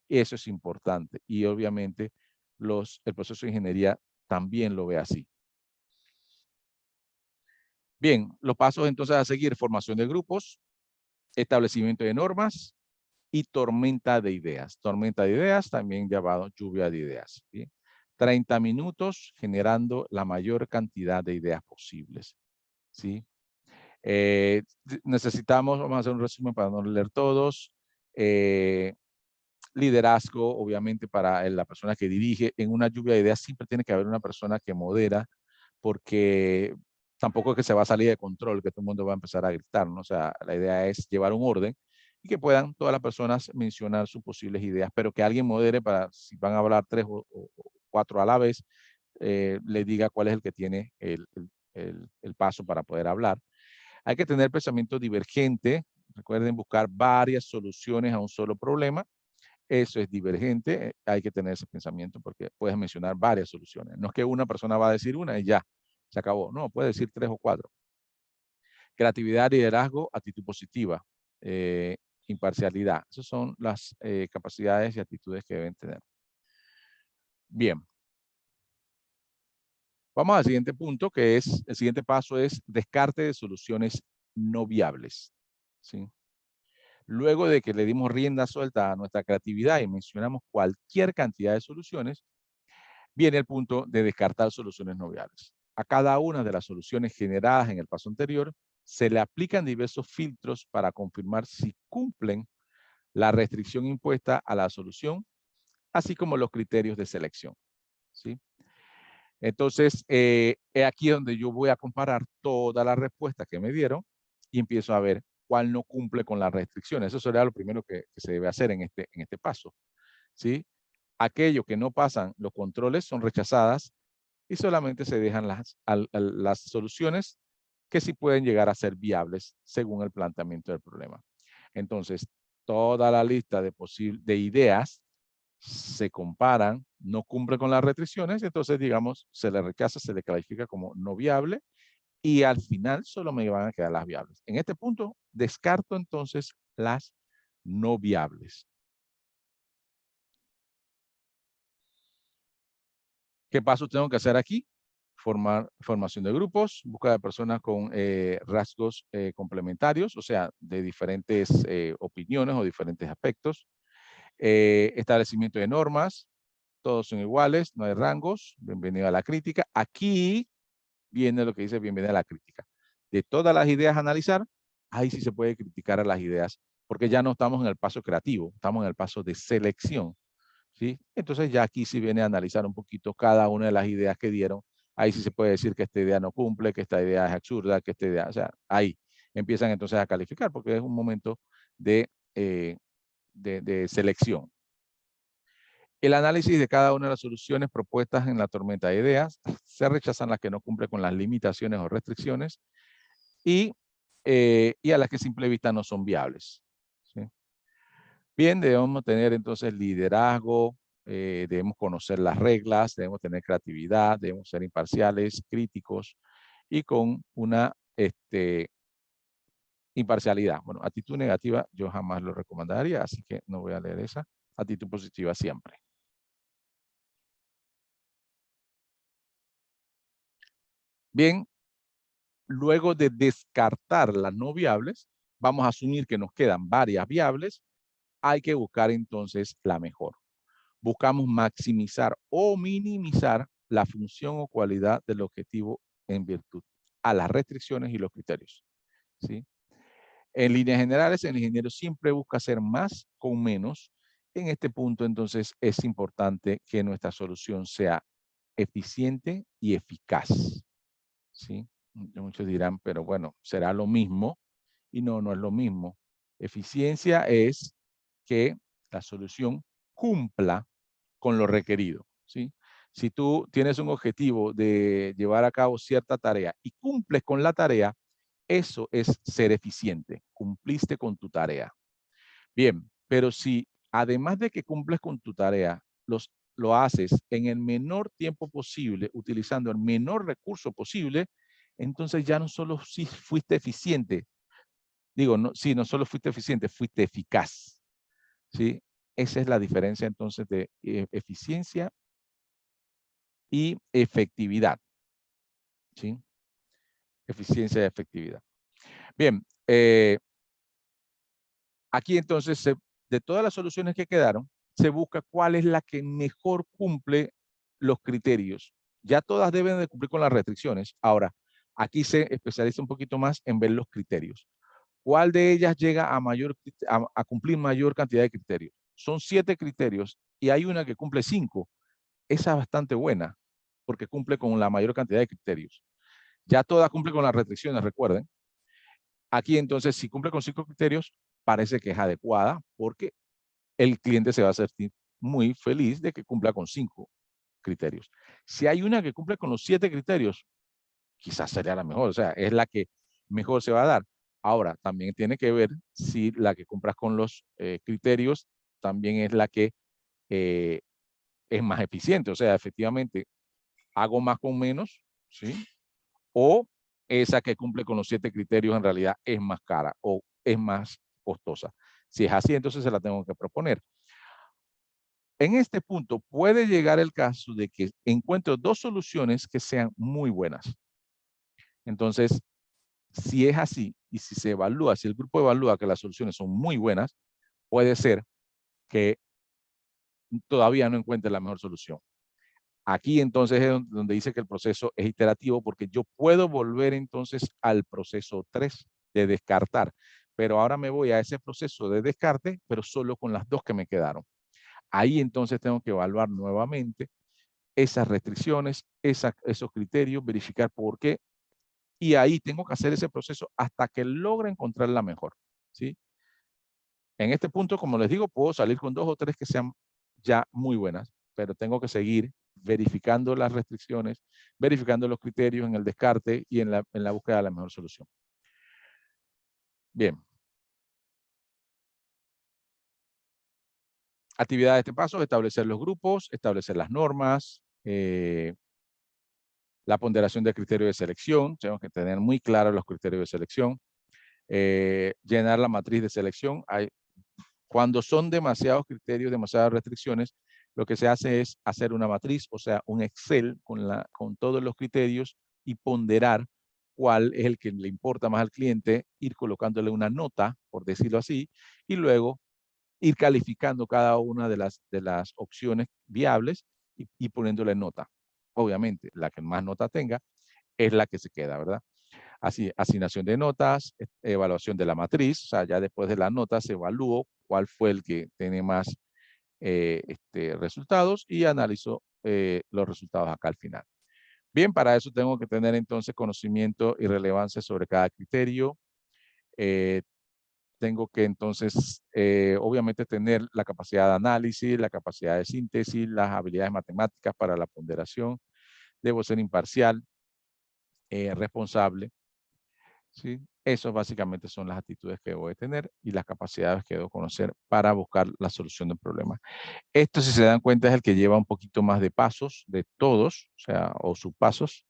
Y eso es importante. Y obviamente el proceso de ingeniería también lo ve así. Bien, los pasos entonces a seguir: formación de grupos, establecimiento de normas y tormenta de ideas. Tormenta de ideas, también llamado lluvia de ideas. ¿Sí? 30 minutos generando la mayor cantidad de ideas posibles. ¿Sí? Necesitamos, vamos a hacer un resumen para no leer todos. Liderazgo, obviamente, para la persona que dirige. En una lluvia de ideas siempre tiene que haber una persona que modera, porque tampoco es que se va a salir de control, que todo el mundo va a empezar a gritar, ¿no? O sea, la idea es llevar un orden y que puedan todas las personas mencionar sus posibles ideas, pero que alguien modere para, si van a hablar 3 o 4 a la vez, le diga cuál es el que tiene el paso para poder hablar. Hay que tener pensamiento divergente. Recuerden buscar varias soluciones a un solo problema. Eso es divergente. Hay que tener ese pensamiento porque puedes mencionar varias soluciones. No es que una persona va a decir una y ya, se acabó. No, puede decir 3 o 4. Creatividad, liderazgo, actitud positiva, imparcialidad. Esas son las capacidades y actitudes que deben tener. Bien. Vamos al siguiente punto, que es, el siguiente paso es descarte de soluciones no viables. ¿Sí? Luego de que le dimos rienda suelta a nuestra creatividad y mencionamos cualquier cantidad de soluciones, viene el punto de descartar soluciones no viables. A cada una de las soluciones generadas en el paso anterior, se le aplican diversos filtros para confirmar si cumplen la restricción impuesta a la solución, así como los criterios de selección. ¿Sí? Entonces, es aquí donde yo voy a comparar todas las respuestas que me dieron y empiezo a ver cuál no cumple con las restricciones. Eso sería lo primero que se debe hacer en este paso. ¿Sí? Aquellos que no pasan los controles son rechazadas y solamente se dejan las soluciones que sí pueden llegar a ser viables según el planteamiento del problema. Entonces, toda la lista de ideas se comparan, no cumple con las restricciones, entonces, digamos, se le rechaza, se le califica como no viable y al final solo me van a quedar las viables. En este punto, descarto entonces las no viables. ¿Qué pasos tengo que hacer aquí? Formación de grupos, búsqueda de personas con rasgos complementarios, o sea, de diferentes opiniones o diferentes aspectos. Establecimiento de normas, todos son iguales, no hay rangos, bienvenido a la crítica. Aquí viene lo que dice bienvenida a la crítica. De todas las ideas a analizar, ahí sí se puede criticar a las ideas, porque ya no estamos en el paso creativo, estamos en el paso de selección. ¿Sí? Entonces ya aquí sí viene a analizar un poquito cada una de las ideas que dieron. Ahí sí se puede decir que esta idea no cumple, que esta idea es absurda, que esta idea, o sea, ahí empiezan entonces a calificar porque es un momento de selección. El análisis de cada una de las soluciones propuestas en la tormenta de ideas, se rechazan las que no cumplen con las limitaciones o restricciones y a las que a simple vista no son viables. ¿Sí? Bien, debemos tener entonces liderazgo, debemos conocer las reglas, debemos tener creatividad, debemos ser imparciales, críticos y con una imparcialidad. Bueno, actitud negativa yo jamás lo recomendaría, así que no voy a leer esa. Actitud positiva siempre. Bien, luego de descartar las no viables, vamos a asumir que nos quedan varias viables, hay que buscar entonces la mejor. Buscamos maximizar o minimizar la función o cualidad del objetivo en virtud a las restricciones y los criterios. ¿Sí? En líneas generales, el ingeniero siempre busca hacer más con menos. En este punto, entonces, es importante que nuestra solución sea eficiente y eficaz. ¿Sí? Muchos dirán, pero bueno, será lo mismo. Y no, no es lo mismo. Eficiencia es que la solución cumpla con lo requerido. ¿Sí? Si tú tienes un objetivo de llevar a cabo cierta tarea y cumples con la tarea, eso es ser eficiente. Cumpliste con tu tarea. Bien, pero si además de que cumples con tu tarea, lo haces en el menor tiempo posible, utilizando el menor recurso posible, entonces ya no solo si fuiste eficiente, no solo fuiste eficiente, fuiste eficaz. ¿Sí? Esa es la diferencia entonces de eficiencia y efectividad. ¿Sí? Eficiencia y efectividad. Bien, aquí entonces, de todas las soluciones que quedaron, se busca cuál es la que mejor cumple los criterios. Ya todas deben de cumplir con las restricciones. Ahora, aquí se especializa un poquito más en ver los criterios. ¿Cuál de ellas llega a cumplir mayor cantidad de criterios? Son 7 criterios y hay una que cumple 5. Esa es bastante buena porque cumple con la mayor cantidad de criterios. Ya todas cumplen con las restricciones, recuerden. Aquí entonces, si cumple con 5 criterios, parece que es adecuada porque el cliente se va a sentir muy feliz de que cumpla con 5 criterios. Si hay una que cumple con los 7 criterios, quizás sería la mejor, o sea, es la que mejor se va a dar. Ahora, también tiene que ver si la que cumplas con los criterios también es la que eh, es más eficiente, o sea, efectivamente, hago más con menos, ¿sí? O esa que cumple con los 7 criterios en realidad es más cara o es más costosa. Si es así, entonces se la tengo que proponer. En este punto puede llegar el caso de que encuentro 2 soluciones que sean muy buenas. Entonces, si es así y si se evalúa, si el grupo evalúa que las soluciones son muy buenas, puede ser que todavía no encuentre la mejor solución. Aquí entonces es donde dice que el proceso es iterativo porque yo puedo volver entonces al proceso 3 de descartar, pero ahora me voy a ese proceso de descarte, pero solo con las 2 que me quedaron. Ahí entonces tengo que evaluar nuevamente esas restricciones, esos criterios, verificar por qué, y ahí tengo que hacer ese proceso hasta que logre encontrar la mejor, ¿sí? En este punto, como les digo, puedo salir con 2 o 3 que sean ya muy buenas, pero tengo que seguir verificando las restricciones, verificando los criterios en el descarte y en la búsqueda de la mejor solución. Bien. Actividad de este paso: establecer los grupos, establecer las normas, la ponderación del criterio de selección. Tenemos que tener muy claros los criterios de selección. Llenar la matriz de selección. Cuando son demasiados criterios, demasiadas restricciones, lo que se hace es hacer una matriz, o sea, un Excel con todos los criterios y ponderar cuál es el que le importa más al cliente, ir colocándole una nota, por decirlo así, y luego ir calificando cada una de las opciones viables y poniéndole nota. Obviamente, la que más nota tenga es la que se queda, ¿verdad? Así, asignación de notas, evaluación de la matriz, o sea, ya después de la nota se evaluó cuál fue el que tiene más resultados y analizo los resultados acá al final. Bien, para eso tengo que tener entonces conocimiento y relevancia sobre cada criterio. Tengo que entonces, obviamente, tener la capacidad de análisis, la capacidad de síntesis, las habilidades matemáticas para la ponderación. Debo ser imparcial, responsable, ¿sí? Esos básicamente son las actitudes que debo de tener y las capacidades que debo conocer para buscar la solución del problema. Esto, si se dan cuenta, es el que lleva un poquito más de pasos de todos, o sea, o subpasos,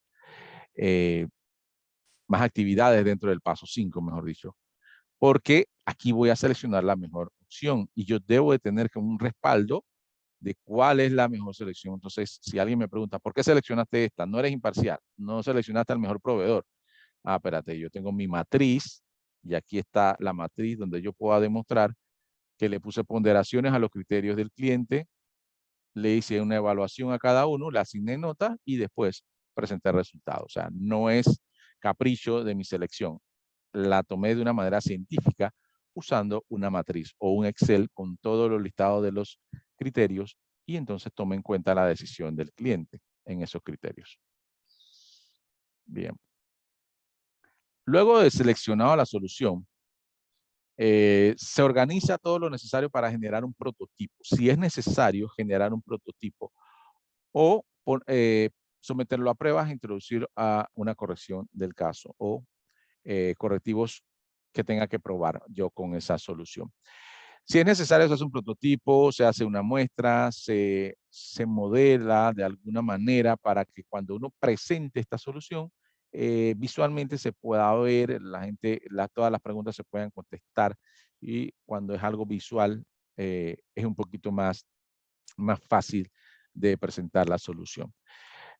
eh, más actividades dentro del paso 5, mejor dicho, porque aquí voy a seleccionar la mejor opción y yo debo de tener como un respaldo de cuál es la mejor selección. Entonces, si alguien me pregunta, ¿por qué seleccionaste esta? No eres imparcial, no seleccionaste al mejor proveedor. Ah, espérate, yo tengo mi matriz y aquí está la matriz donde yo pueda demostrar que le puse ponderaciones a los criterios del cliente, le hice una evaluación a cada uno, le asigné notas y después presenté resultados. O sea, no es capricho de mi selección. La tomé de una manera científica usando una matriz o un Excel con todos los listados de los criterios y entonces tomé en cuenta la decisión del cliente en esos criterios. Bien. Luego de seleccionado la solución, se organiza todo lo necesario para generar un prototipo. Si es necesario generar un prototipo o someterlo a pruebas e introducir a una corrección del caso o correctivos que tenga que probar yo con esa solución. Si es necesario, se hace un prototipo, se hace una muestra, se modela de alguna manera para que cuando uno presente esta solución, visualmente se pueda ver, la gente, todas las preguntas se puedan contestar y cuando es algo visual es un poquito más fácil de presentar la solución.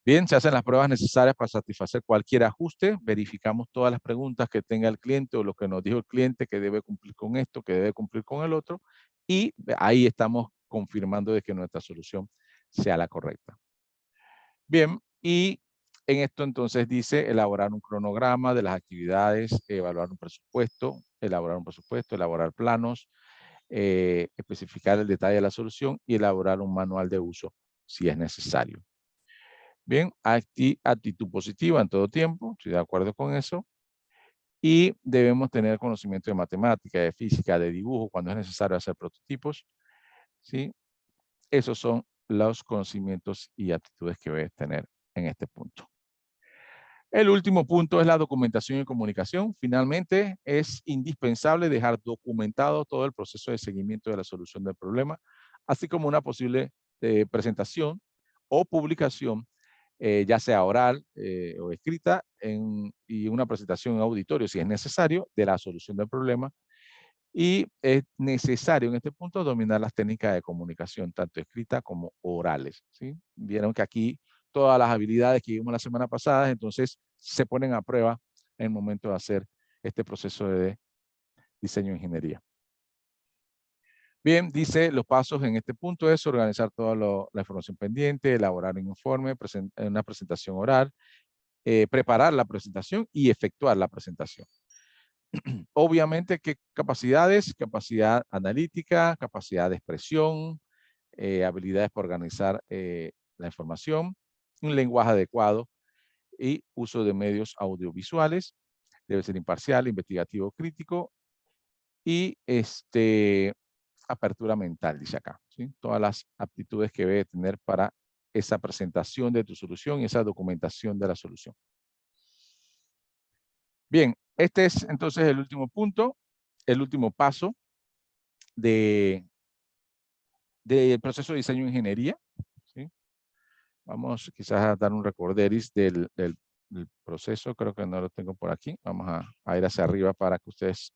Bien, se hacen las pruebas necesarias para satisfacer cualquier ajuste, verificamos todas las preguntas que tenga el cliente o lo que nos dijo el cliente que debe cumplir con esto, que debe cumplir con el otro, y ahí estamos confirmando de que nuestra solución sea la correcta. Bien, y en esto entonces dice elaborar un cronograma de las actividades, elaborar un presupuesto, elaborar planos, especificar el detalle de la solución y elaborar un manual de uso si es necesario. Bien, actitud positiva en todo tiempo, estoy de acuerdo con eso. Y debemos tener conocimiento de matemática, de física, de dibujo, cuando es necesario hacer prototipos, ¿sí? Esos son los conocimientos y aptitudes que debes tener en este punto. El último punto es la documentación y comunicación. Finalmente, es indispensable dejar documentado todo el proceso de seguimiento de la solución del problema, así como una posible presentación o publicación, ya sea oral o escrita, y una presentación en auditorio, si es necesario, de la solución del problema. Y es necesario en este punto dominar las técnicas de comunicación, tanto escritas como orales, ¿sí? Vieron que aquí todas las habilidades que vimos la semana pasada, entonces se ponen a prueba en el momento de hacer este proceso de diseño de ingeniería. Bien, dice los pasos en este punto es organizar toda la información pendiente, elaborar un informe, una presentación oral, preparar la presentación y efectuar la presentación. Obviamente, ¿qué capacidades? Capacidad analítica, capacidad de expresión, habilidades para organizar la información, un lenguaje adecuado y uso de medios audiovisuales. Debe ser imparcial, investigativo, crítico y apertura mental, dice acá, ¿sí? Todas las aptitudes que debe tener para esa presentación de tu solución y esa documentación de la solución. Bien, este es entonces el último punto, el último paso del proceso de diseño de ingeniería, ¿sí? Vamos quizás a dar un recorderis del proceso, creo que no lo tengo por aquí. Vamos a ir hacia arriba para que ustedes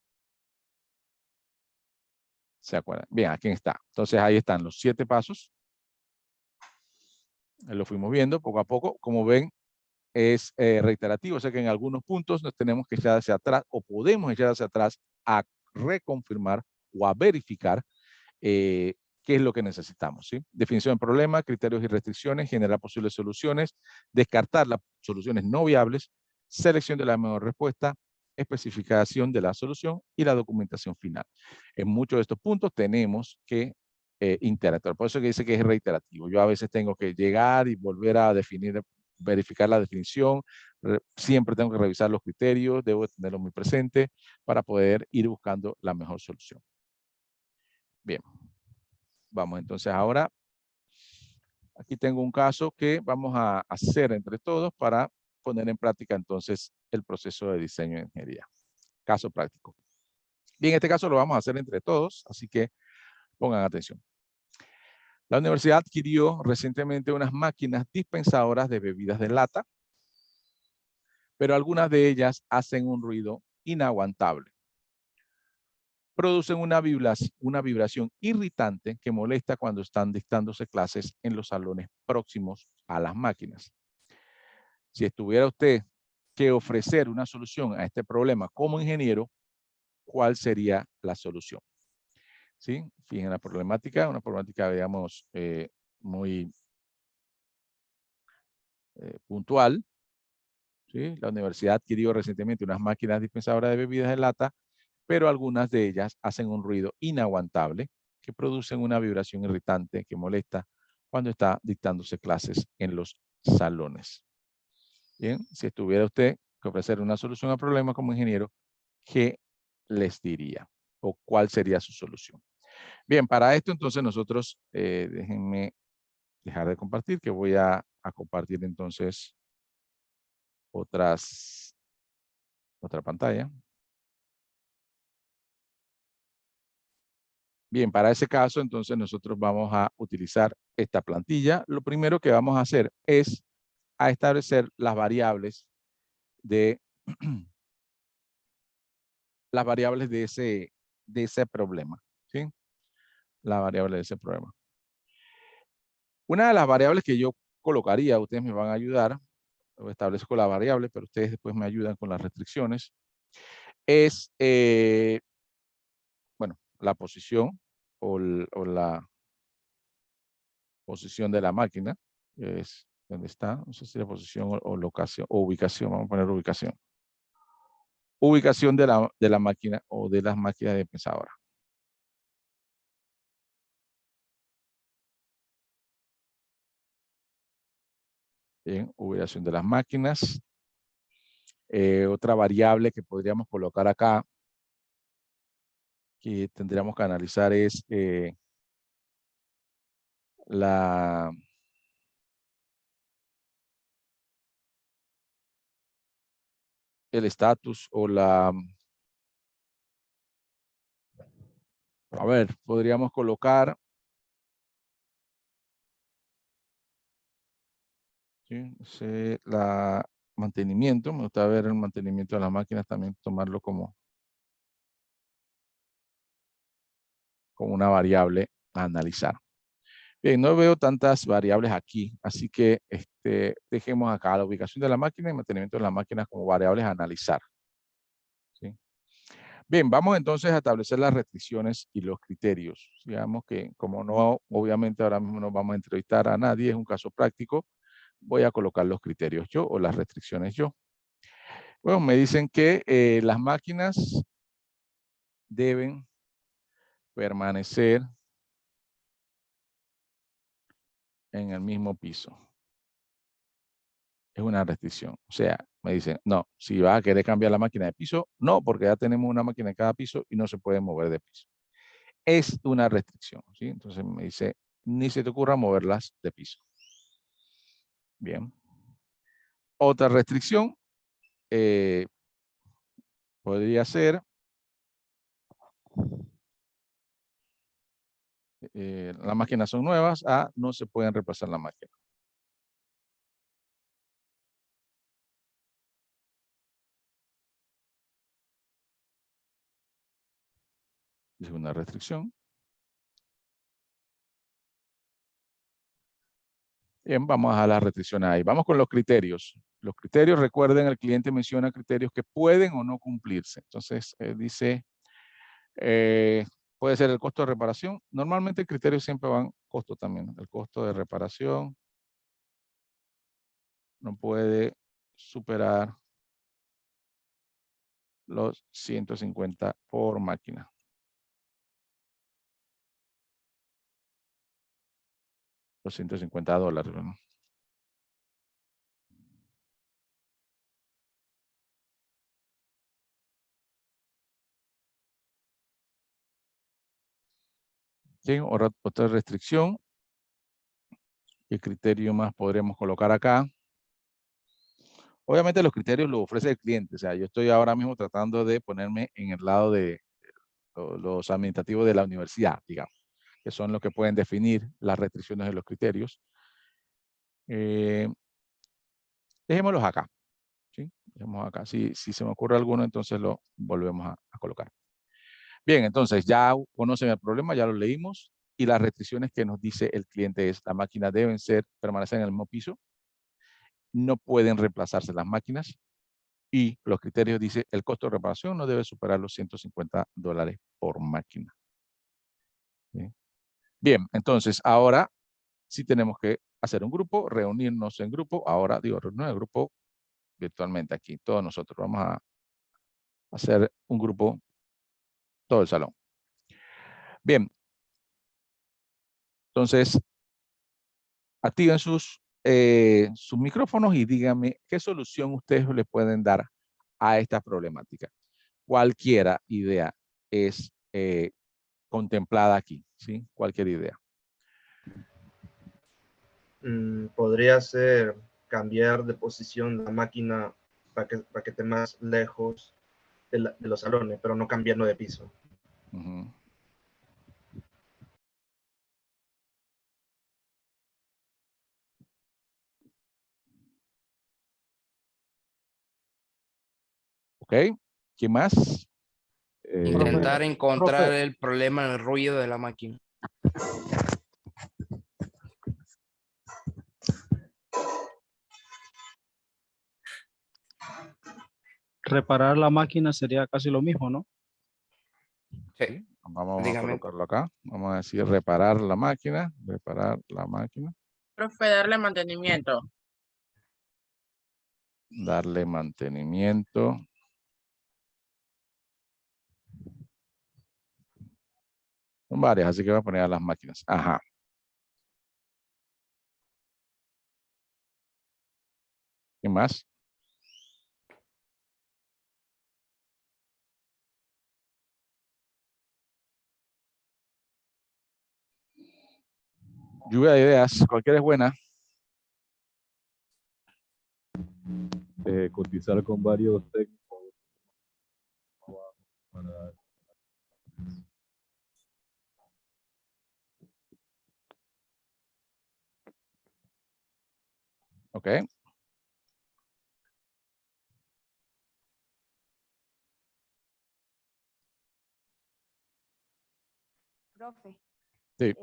se acuerden. Bien, aquí está. Entonces ahí están los 7 pasos. Lo fuimos viendo poco a poco. Como ven, es reiterativo, o sea que en algunos puntos nos tenemos que echar hacia atrás o podemos echar hacia atrás a reconfirmar o a verificar qué es lo que necesitamos, ¿sí? Definición del problema, criterios y restricciones, generar posibles soluciones, descartar las soluciones no viables, selección de la mejor respuesta, especificación de la solución y la documentación final. En muchos de estos puntos tenemos que interactuar. Por eso que dice que es reiterativo. Yo a veces tengo que llegar y volver a definir, verificar la definición, siempre tengo que revisar los criterios, debo tenerlo muy presente para poder ir buscando la mejor solución. Bien, vamos entonces ahora. Aquí tengo un caso que vamos a hacer entre todos para poner en práctica entonces el proceso de diseño de ingeniería. Caso práctico. Bien, este caso lo vamos a hacer entre todos, así que pongan atención. La universidad adquirió recientemente unas máquinas dispensadoras de bebidas de lata, pero algunas de ellas hacen un ruido inaguantable. Producen una vibración irritante que molesta cuando están dictándose clases en los salones próximos a las máquinas. Si estuviera usted que ofrecer una solución a este problema como ingeniero, ¿cuál sería la solución? ¿Sí? Fíjense la problemática, una problemática, digamos, muy puntual. ¿Sí? La universidad adquirió recientemente unas máquinas dispensadoras de bebidas de lata, pero algunas de ellas hacen un ruido inaguantable que producen una vibración irritante que molesta cuando está dictándose clases en los salones. Bien, si estuviera usted que ofrecer una solución al problema como ingeniero, ¿qué les diría? ¿O cuál sería su solución? Bien, para esto entonces nosotros, déjenme dejar de compartir, que voy a compartir entonces otra pantalla. Bien, para ese caso entonces nosotros vamos a utilizar esta plantilla. Lo primero que vamos a hacer es a establecer las variables de las variables de ese problema, ¿sí? La variable de ese problema. Una de las variables que yo colocaría, ustedes me van a ayudar, establezco la variable, pero ustedes después me ayudan con las restricciones, es, bueno, la posición o la posición de la máquina, es donde está, no sé si la posición o locación, o ubicación, vamos a poner ubicación. Ubicación de la máquina o de las máquinas de pensadora. Bien, ubicación de las máquinas. Otra variable que podríamos colocar acá, que tendríamos que analizar es el estatus o a ver, podríamos colocar, ¿sí? Mantenimiento, me gusta ver el mantenimiento de las máquinas, también tomarlo como una variable a analizar. Bien, no veo tantas variables aquí, así que dejemos acá la ubicación de la máquina y mantenimiento de las máquinas como variables a analizar, ¿sí? Bien, vamos entonces a establecer las restricciones y los criterios. Digamos que como no, obviamente ahora mismo no vamos a entrevistar a nadie, es un caso práctico, voy a colocar los criterios yo o las restricciones yo. Bueno, me dicen que las máquinas deben permanecer en el mismo piso. Es una restricción. O sea, me dicen, no, si vas a querer cambiar la máquina de piso, no, porque ya tenemos una máquina en cada piso y no se puede mover de piso. Es una restricción, ¿sí? Entonces me dice, ni se te ocurra moverlas de piso. Bien. Otra restricción podría ser, las máquinas son nuevas, no se pueden reemplazar la máquina. Es una restricción. Bien, vamos a las restricciones ahí. Vamos con los criterios. Los criterios, recuerden, el cliente menciona criterios que pueden o no cumplirse. Entonces, dice, puede ser el costo de reparación. Normalmente el criterio siempre van costo también. El costo de reparación no puede superar los 150 por máquina. Los $150, ¿no? ¿Sí? Otra restricción. ¿Qué criterio más podremos colocar acá? Obviamente los criterios los ofrece el cliente. O sea, yo estoy ahora mismo tratando de ponerme en el lado de los administrativos de la universidad, digamos, que son los que pueden definir las restricciones de los criterios. Dejémoslos acá, ¿sí? Dejémoslos acá. Si se me ocurre alguno, entonces lo volvemos a colocar. Bien, entonces ya conocen el problema, ya lo leímos, y las restricciones que nos dice el cliente es, la máquina deben permanecer en el mismo piso, no pueden reemplazarse las máquinas, y los criterios dice, el costo de reparación no debe superar los $150 por máquina. ¿Sí? Bien, entonces ahora sí tenemos que hacer un grupo, reunirnos en grupo. Ahora digo, reunirnos en grupo virtualmente aquí, todos nosotros. Vamos a hacer un grupo, todo el salón. Bien, entonces activen sus micrófonos y díganme qué solución ustedes le pueden dar a esta problemática. Cualquiera idea es contemplada aquí, ¿sí? Cualquier idea. Podría ser cambiar de posición la máquina para que esté más lejos de los salones, pero no cambiarlo de piso. ¿Ok? ¿Qué más? Intentar encontrar profe. el problema en el ruido de la máquina. Reparar la máquina sería casi lo mismo, ¿no? Sí, vamos a Dígame. colocarlo acá. Vamos a decir reparar la máquina. Reparar la máquina. Profe, darle mantenimiento. Darle mantenimiento. Son varias, así que voy a poner a las máquinas. Ajá. ¿Quién más? Lluvia de ideas, cualquiera es buena. Cotizar con varios técnicos para Ok. Profe, Sí.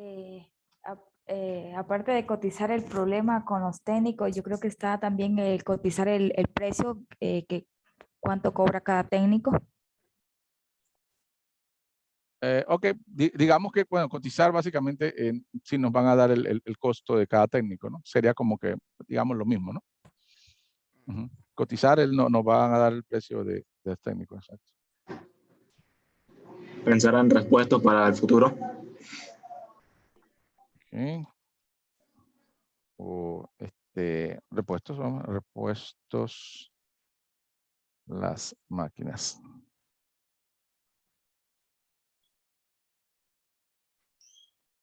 aparte de cotizar el problema con los técnicos, yo creo que está también el cotizar el precio, que cuánto cobra cada técnico. Ok, digamos que, bueno, cotizar básicamente, si nos van a dar el costo de cada técnico, ¿no? Sería como que, digamos, lo mismo, ¿no? Ujú. Cotizar, nos van a dar el precio de técnico, exacto. Pensar en repuestos para el futuro. Ok. O repuestos, vamos, repuestos, las máquinas.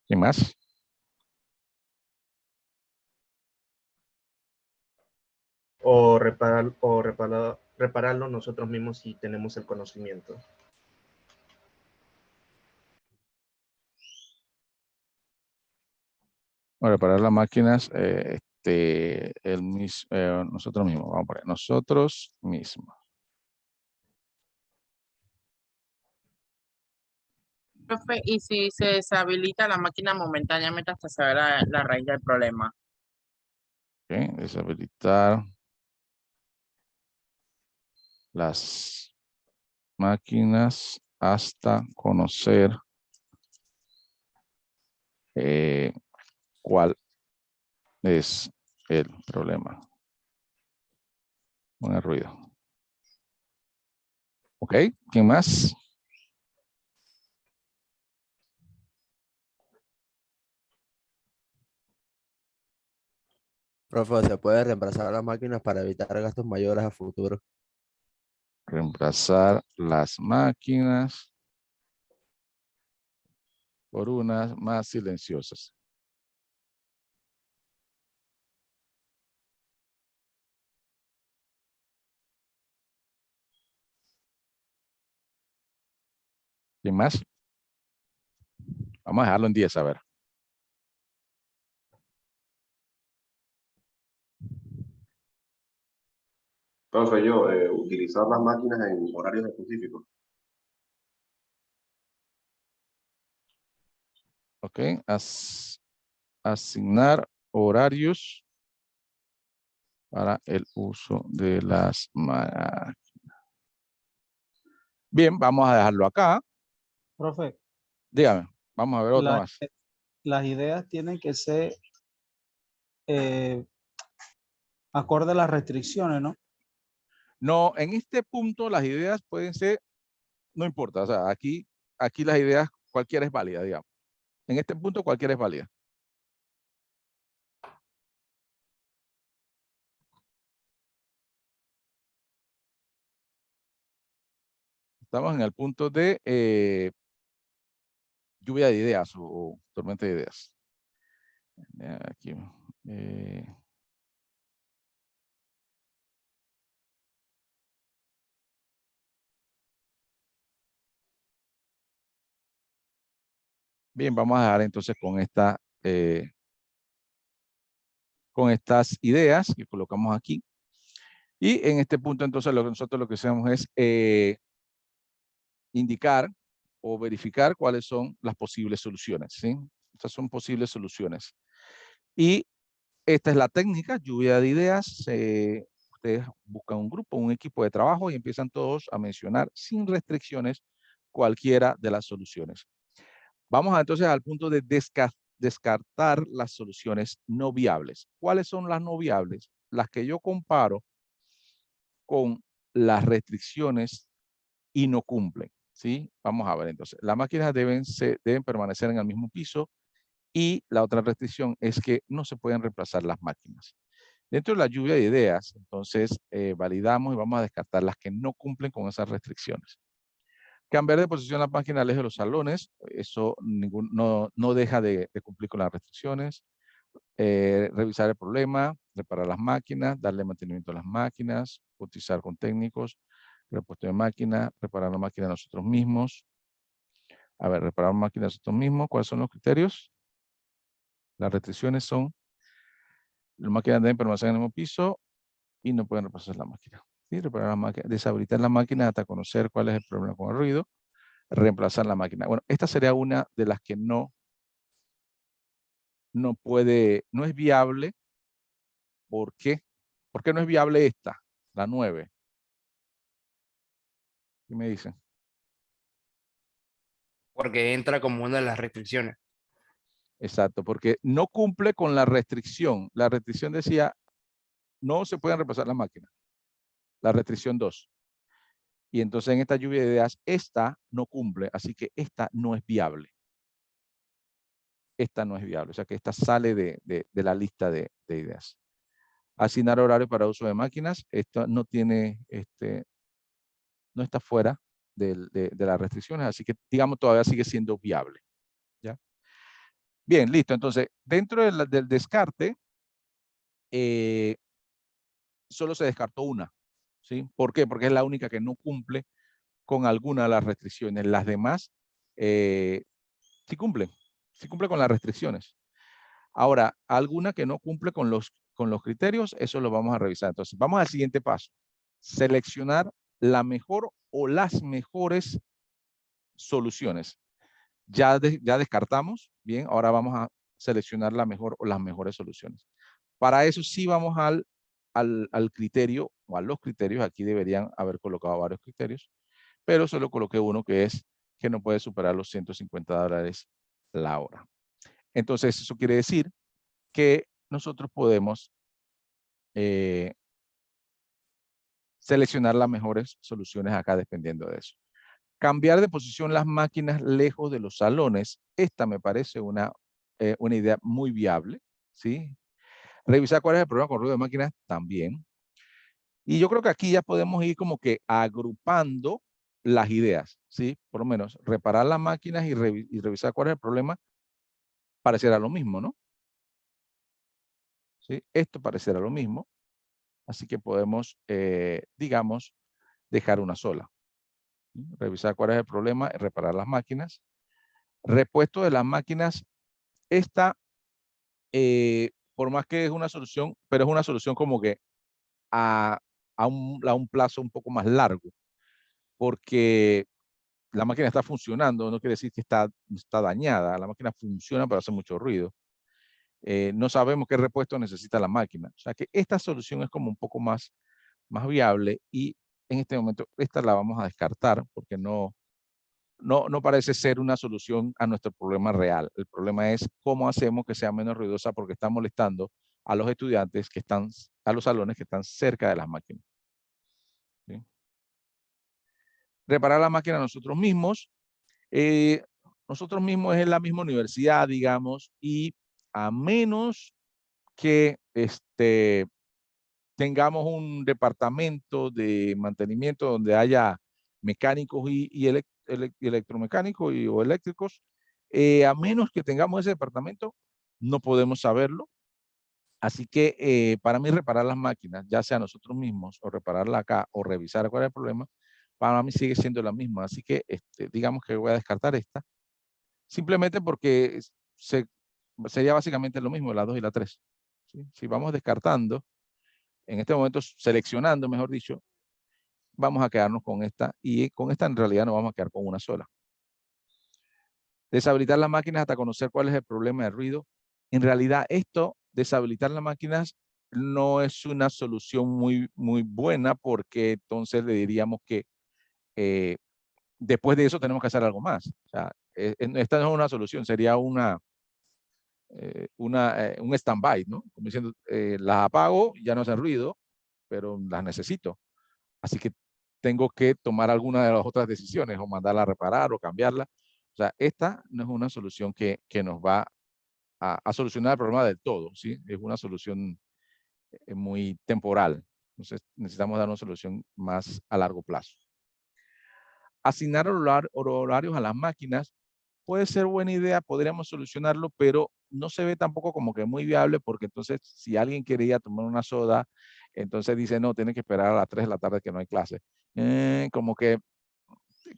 ¿Qué más? O repararlo nosotros mismos si tenemos el conocimiento. Bueno, reparar las máquinas, nosotros mismos, vamos a poner, nosotros mismos. Profe, ¿y si se deshabilita la máquina momentáneamente hasta saber la raíz del problema? Ok, deshabilitar las máquinas hasta conocer cuál es el problema. Con el ruido. Ok, ¿quién más? Profe, se puede reemplazar las máquinas para evitar gastos mayores a futuro. Reemplazar las máquinas por unas más silenciosas. ¿Quién más? Vamos a dejarlo en 10, a ver. Profe, utilizar las máquinas en horarios específicos. Ok, asignar horarios para el uso de las máquinas. Bien, vamos a dejarlo acá. Profe, Dígame, vamos a ver otro más. las ideas tienen que ser acorde a las restricciones, ¿no? No, en este punto las ideas pueden ser, no importa, o sea, aquí las ideas, cualquiera es válida, digamos. En este punto cualquiera es válida. Estamos en el punto de lluvia de ideas o tormenta de ideas. Aquí. Bien, vamos a dejar entonces con estas ideas que colocamos aquí. Y en este punto entonces nosotros lo que hacemos es indicar o verificar cuáles son las posibles soluciones, ¿sí? Estas son posibles soluciones. Y esta es la técnica, lluvia de ideas. Ustedes buscan un grupo, un equipo de trabajo y empiezan todos a mencionar sin restricciones cualquiera de las soluciones. Vamos entonces al punto de descartar las soluciones no viables. ¿Cuáles son las no viables? Las que yo comparo con las restricciones y no cumplen, ¿sí? Vamos a ver entonces. Las máquinas deben permanecer en el mismo piso y la otra restricción es que no se pueden reemplazar las máquinas. Dentro de la lluvia de ideas, entonces, validamos y vamos a descartar las que no cumplen con esas restricciones. Cambiar de posición la máquina lejos de los salones, eso no deja de cumplir con las restricciones. Revisar el problema, reparar las máquinas, darle mantenimiento a las máquinas, cotizar con técnicos, repuesto de máquina, reparar la máquina nosotros mismos. A ver, reparar máquinas nosotros mismos, ¿cuáles son los criterios? Las restricciones son, las máquinas deben permanecer en el mismo piso y no pueden repasar la máquina. ¿Sí? Reparar la máquina, deshabilitar la máquina hasta conocer cuál es el problema con el ruido, reemplazar la máquina. Bueno, esta sería una de las que no es viable. ¿Por qué? ¿Por qué no es viable esta, la 9? ¿Qué me dicen? Porque entra como una de las restricciones. Exacto, porque no cumple con la restricción. La restricción decía, no se pueden repasar las máquinas. La restricción 2. Y entonces en esta lluvia de ideas, esta no cumple, así que esta no es viable. Esta no es viable, o sea que esta sale de la lista de ideas. Asignar horario para uso de máquinas, esto no tiene, no está fuera de las restricciones, así que digamos todavía sigue siendo viable. ¿Ya? Bien, listo. Entonces, dentro del descarte, solo se descartó una. ¿Sí? ¿Por qué? Porque es la única que no cumple con alguna de las restricciones. Las demás sí cumplen con las restricciones. Ahora, alguna que no cumple con los criterios, eso lo vamos a revisar. Entonces, vamos al siguiente paso. Seleccionar la mejor o las mejores soluciones. Ya descartamos, bien, ahora vamos a seleccionar la mejor o las mejores soluciones. Para eso sí vamos al criterio o a los criterios. Aquí deberían haber colocado varios criterios, pero solo coloqué uno que es que no puede superar los $150 la hora. Entonces, eso quiere decir que nosotros podemos seleccionar las mejores soluciones acá dependiendo de eso. Cambiar de posición las máquinas lejos de los salones. Esta me parece una idea muy viable, ¿sí? Revisar cuál es el problema con ruido de máquinas también. Y yo creo que aquí ya podemos ir como que agrupando las ideas, ¿sí? Por lo menos reparar las máquinas y revisar cuál es el problema pareciera lo mismo, ¿no? ¿Sí? Esto pareciera lo mismo. Así que podemos, digamos, dejar una sola. Revisar cuál es el problema, reparar las máquinas. Repuesto de las máquinas, esta, por más que es una solución, pero es una solución como que a un plazo un poco más largo, porque la máquina está funcionando, no quiere decir que está dañada, la máquina funciona pero hace mucho ruido. No sabemos qué repuesto necesita la máquina, o sea que esta solución es como un poco más viable y en este momento esta la vamos a descartar porque no parece ser una solución a nuestro problema real. El problema es cómo hacemos que sea menos ruidosa porque está molestando a los estudiantes que están, a los salones que están cerca de las máquinas. ¿Sí? Reparar la máquina nosotros mismos. Nosotros mismos es en la misma universidad, digamos, y a menos que tengamos un departamento de mantenimiento donde haya mecánicos y electromecánicos o eléctricos, a menos que tengamos ese departamento, no podemos saberlo. Así que para mí reparar las máquinas, ya sea nosotros mismos o repararla acá o revisar cuál es el problema, para mí sigue siendo la misma. Así que digamos que voy a descartar esta, simplemente porque sería básicamente lo mismo, la 2 y la 3. ¿Sí? Si vamos descartando, en este momento seleccionando, mejor dicho, vamos a quedarnos con esta y con esta en realidad nos vamos a quedar con una sola. Deshabilitar las máquinas hasta conocer cuál es el problema de ruido. En realidad esto, deshabilitar las máquinas, no es una solución muy buena porque entonces le diríamos que después de eso tenemos que hacer algo más. O sea, esta no es una solución, sería un stand-by, ¿no? Como diciendo, las apago, ya no hacen ruido, pero las necesito. Así que tengo que tomar alguna de las otras decisiones, o mandarla a reparar o cambiarla. O sea, esta no es una solución que nos va a solucionar el problema del todo, ¿sí? Es una solución muy temporal. Entonces necesitamos dar una solución más a largo plazo. Asignar horarios a las máquinas puede ser buena idea, podríamos solucionarlo, pero no se ve tampoco como que muy viable, porque entonces si alguien quiere ir a tomar una soda, entonces dice, no, tiene que esperar a las 3 de la tarde que no hay clase. Como que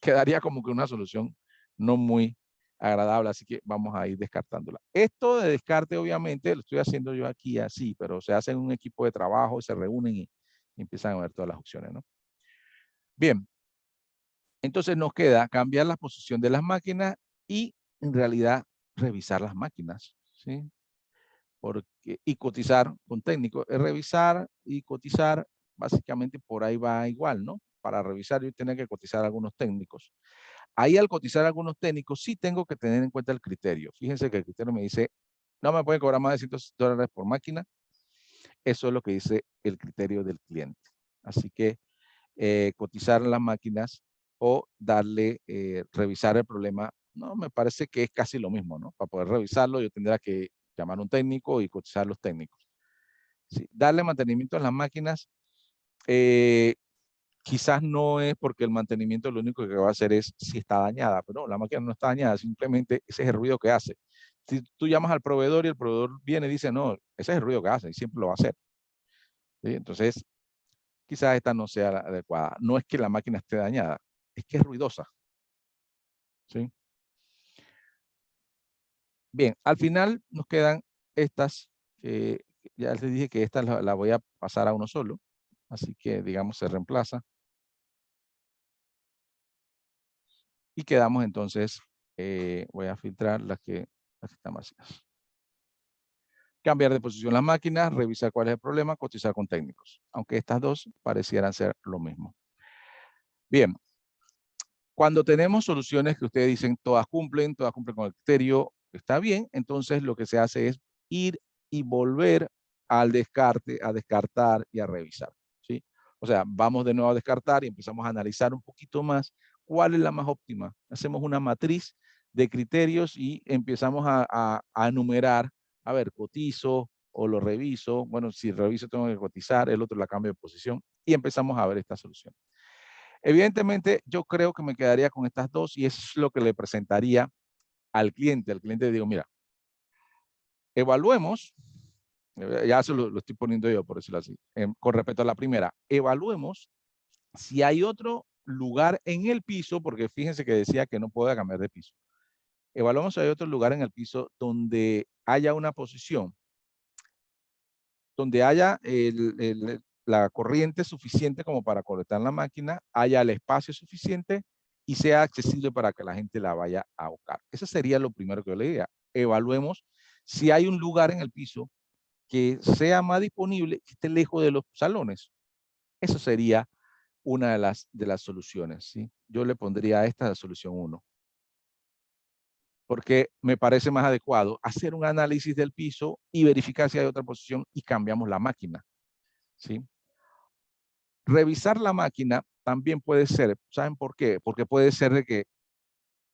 quedaría como que una solución no muy agradable, así que vamos a ir descartándola. Esto de descarte, obviamente, lo estoy haciendo yo aquí así, pero se hace en un equipo de trabajo, se reúnen y empiezan a ver todas las opciones, ¿no? Bien, entonces nos queda cambiar la posición de las máquinas y en realidad revisar las máquinas, ¿sí? Y cotizar con técnicos. Revisar y cotizar, básicamente por ahí va igual, ¿no? Para revisar yo tengo que cotizar a algunos técnicos. Ahí al cotizar a algunos técnicos sí tengo que tener en cuenta el criterio. Fíjense que el criterio me dice, no me puede cobrar más de $100 por máquina. Eso es lo que dice el criterio del cliente. Así que cotizar las máquinas o darle, revisar el problema, no, me parece que es casi lo mismo, ¿no? Para poder revisarlo yo tendría que llamar a un técnico y cotizar los técnicos. Sí, darle mantenimiento a las máquinas, quizás no es porque el mantenimiento lo único que va a hacer es si está dañada, pero no, la máquina no está dañada, simplemente ese es el ruido que hace. Si tú llamas al proveedor y el proveedor viene y dice, no, ese es el ruido que hace y siempre lo va a hacer. ¿Sí? Entonces, quizás esta no sea la adecuada. No es que la máquina esté dañada, es que es ruidosa. ¿Sí? Bien, al final nos quedan estas, ya les dije que esta la voy a pasar a uno solo, así que digamos se reemplaza. Y quedamos entonces, voy a filtrar las que están vacías. Cambiar de posición las máquinas, revisar cuál es el problema, cotizar con técnicos. Aunque estas dos parecieran ser lo mismo. Bien, cuando tenemos soluciones que ustedes dicen todas cumplen con el criterio, está bien, entonces lo que se hace es ir y volver al descarte, a descartar y a revisar, ¿sí? O sea, vamos de nuevo a descartar y empezamos a analizar un poquito más cuál es la más óptima. Hacemos una matriz de criterios y empezamos a enumerar, a ver, cotizo o lo reviso. Bueno, si reviso tengo que cotizar, el otro la cambio de posición y empezamos a ver esta solución. Evidentemente, yo creo que me quedaría con estas dos y eso es lo que le presentaría al cliente. Al cliente le digo, mira, evaluemos, ya se lo estoy poniendo yo, por decirlo así, con respecto a la primera, evaluemos si hay otro lugar en el piso, porque fíjense que decía que no pueda cambiar de piso. Evaluemos si hay otro lugar en el piso donde haya una posición, donde haya la corriente suficiente como para conectar la máquina, haya el espacio suficiente y sea accesible para que la gente la vaya a buscar. Eso sería lo primero que yo le diría. Evaluemos si hay un lugar en el piso que sea más disponible, que esté lejos de los salones. Eso sería una de las soluciones, ¿sí? Yo le pondría a esta la solución 1. Porque me parece más adecuado hacer un análisis del piso y verificar si hay otra posición y cambiamos la máquina, ¿sí? Revisar la máquina también puede ser, ¿saben por qué? Porque puede ser de que,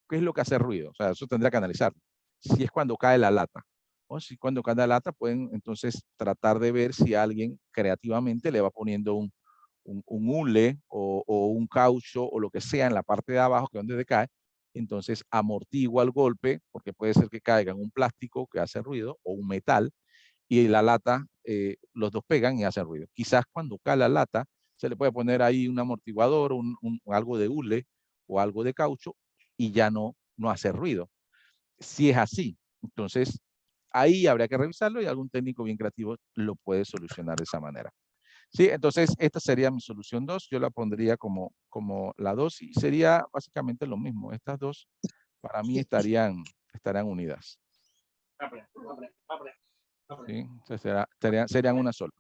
¿qué es lo que hace ruido? O sea, eso tendría que analizarlo. Si es cuando cae la lata, o si cuando cae la lata pueden entonces tratar de ver si alguien creativamente le va poniendo un hule o un caucho o lo que sea en la parte de abajo que es donde cae, entonces amortigua el golpe, porque puede ser que caiga en un plástico que hace ruido o un metal, y la lata, los dos pegan y hacen ruido. Quizás cuando cae la lata, se le puede poner ahí un amortiguador, algo de hule o algo de caucho y ya no hace ruido. Si es así, entonces ahí habría que revisarlo y algún técnico bien creativo lo puede solucionar de esa manera. Sí, entonces esta sería mi solución 2. Yo la pondría como la 2 y sería básicamente lo mismo. Estas dos para mí estarán unidas. ¿Sí? Serían una sola.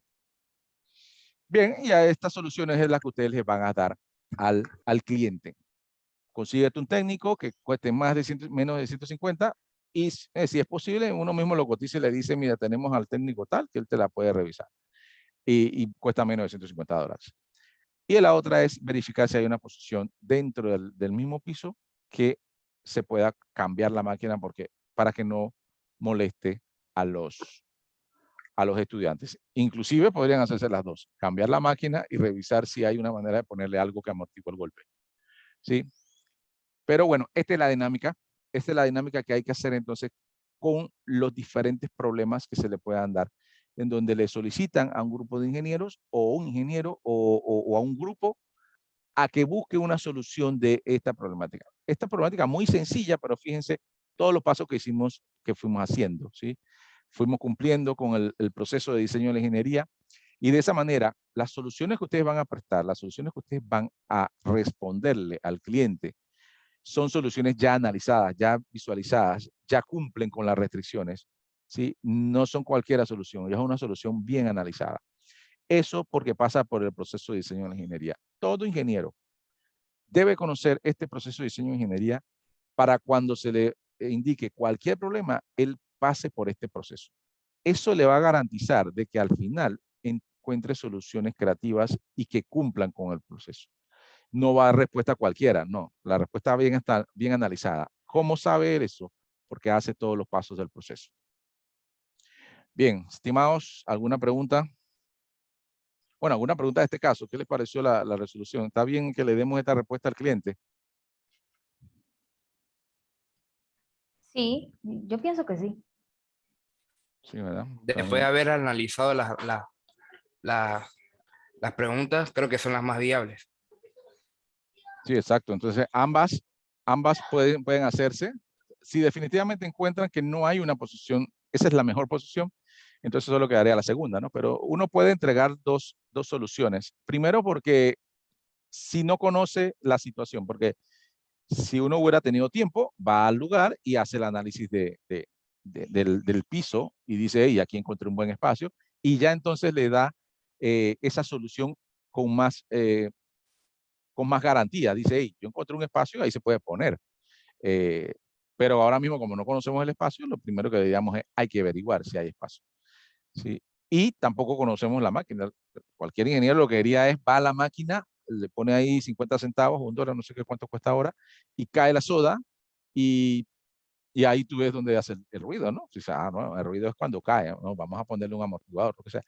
Bien, y a estas soluciones es la que ustedes les van a dar al cliente. Consíguete un técnico que cueste menos de 150 y si es posible, uno mismo lo cotiza y le dice, mira, tenemos al técnico tal que él te la puede revisar. Y cuesta menos de $150. Y la otra es verificar si hay una posición dentro del mismo piso que se pueda cambiar la máquina para que no moleste a los a los estudiantes. Inclusive podrían hacerse las dos, cambiar la máquina y revisar si hay una manera de ponerle algo que amortigue el golpe. ¿Sí? Pero bueno, esta es la dinámica. Esta es la dinámica que hay que hacer entonces con los diferentes problemas que se le puedan dar, en donde le solicitan a un grupo de ingenieros o un ingeniero o a un grupo a que busque una solución de esta problemática. Esta problemática muy sencilla, pero fíjense todos los pasos que hicimos, que fuimos haciendo, ¿sí? Fuimos cumpliendo con el proceso de diseño de la ingeniería y de esa manera las soluciones que ustedes van a prestar, las soluciones que ustedes van a responderle al cliente son soluciones ya analizadas, ya visualizadas, ya cumplen con las restricciones, ¿sí? No son cualquier solución, ya es una solución bien analizada. Eso porque pasa por el proceso de diseño de la ingeniería. Todo ingeniero debe conocer este proceso de diseño de ingeniería para cuando se le indique cualquier problema, él pase por este proceso. Eso le va a garantizar de que al final encuentre soluciones creativas y que cumplan con el proceso. No va a dar respuesta cualquiera, no. La respuesta está bien analizada. ¿Cómo sabe él eso? Porque hace todos los pasos del proceso. Bien, estimados, ¿alguna pregunta? Bueno, alguna pregunta de este caso. ¿Qué les pareció la resolución? ¿Está bien que le demos esta respuesta al cliente? Sí, yo pienso que sí. Sí, ¿verdad? Después de haber analizado las preguntas, creo que son las más viables. Sí, exacto. Entonces, ambas pueden hacerse. Si definitivamente encuentran que no hay una posición, esa es la mejor posición, entonces solo quedaría la segunda, ¿no? Pero uno puede entregar dos soluciones. Primero porque si no conoce la situación, porque si uno hubiera tenido tiempo, va al lugar y hace el análisis del piso y dice, hey, aquí encontré un buen espacio, y ya entonces le da esa solución con más garantía. Dice, hey, yo encontré un espacio, ahí se puede poner. Pero ahora mismo, como no conocemos el espacio, lo primero que digamos es, hay que averiguar si hay espacio. ¿Sí? Y tampoco conocemos la máquina. Cualquier ingeniero lo que quería es, va a la máquina, le pone ahí 50 centavos, $1, no sé qué cuánto cuesta ahora, y cae la soda, y ahí tú ves dónde hace el ruido, ¿no? Si no, el ruido es cuando cae, ¿no? Vamos a ponerle un amortiguador, lo que sea.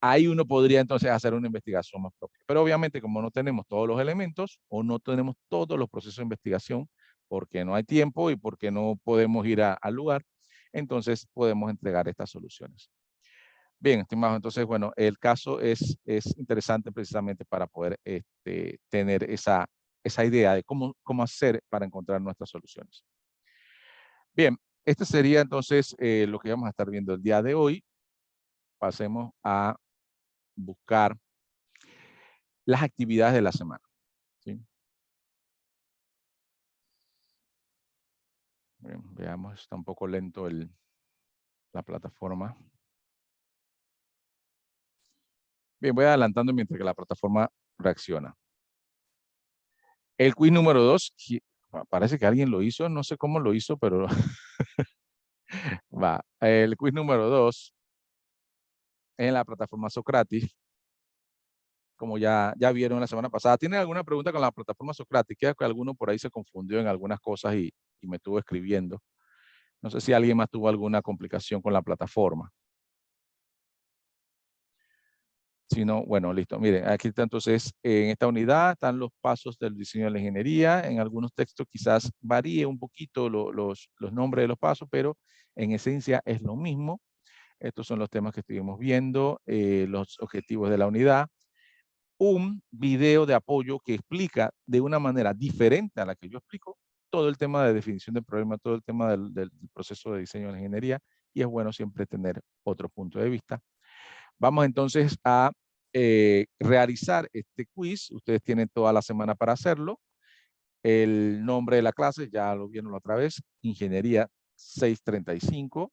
Ahí uno podría entonces hacer una investigación más propia. Pero obviamente como no tenemos todos los elementos o no tenemos todos los procesos de investigación porque no hay tiempo y porque no podemos ir al lugar, entonces podemos entregar estas soluciones. Bien, estimados, entonces, bueno, el caso es interesante precisamente para poder tener esa idea de cómo hacer para encontrar nuestras soluciones. Bien, este sería entonces lo que vamos a estar viendo el día de hoy. Pasemos a buscar las actividades de la semana. ¿Sí? Bien, veamos, está un poco lento la plataforma. Bien, voy adelantando mientras que la plataforma reacciona. El quiz número 2, parece que alguien lo hizo, no sé cómo lo hizo, pero va. El quiz número 2 en la plataforma Socratis, como ya vieron la semana pasada. ¿Tienen alguna pregunta con la plataforma Socratis? Creo que alguno por ahí se confundió en algunas cosas y me estuvo escribiendo. No sé si alguien más tuvo alguna complicación con la plataforma. Si no, bueno, listo. Miren, aquí está entonces, en esta unidad están los pasos del diseño de la ingeniería. En algunos textos quizás varíe un poquito los nombres de los pasos, pero en esencia es lo mismo. Estos son los temas que estuvimos viendo, los objetivos de la unidad. Un video de apoyo que explica de una manera diferente a la que yo explico todo el tema de definición del problema, todo el tema del proceso de diseño de la ingeniería, y es bueno siempre tener otro punto de vista. Vamos entonces a realizar este quiz. Ustedes tienen toda la semana para hacerlo. El nombre de la clase, ya lo vieron la otra vez, Ingeniería 635.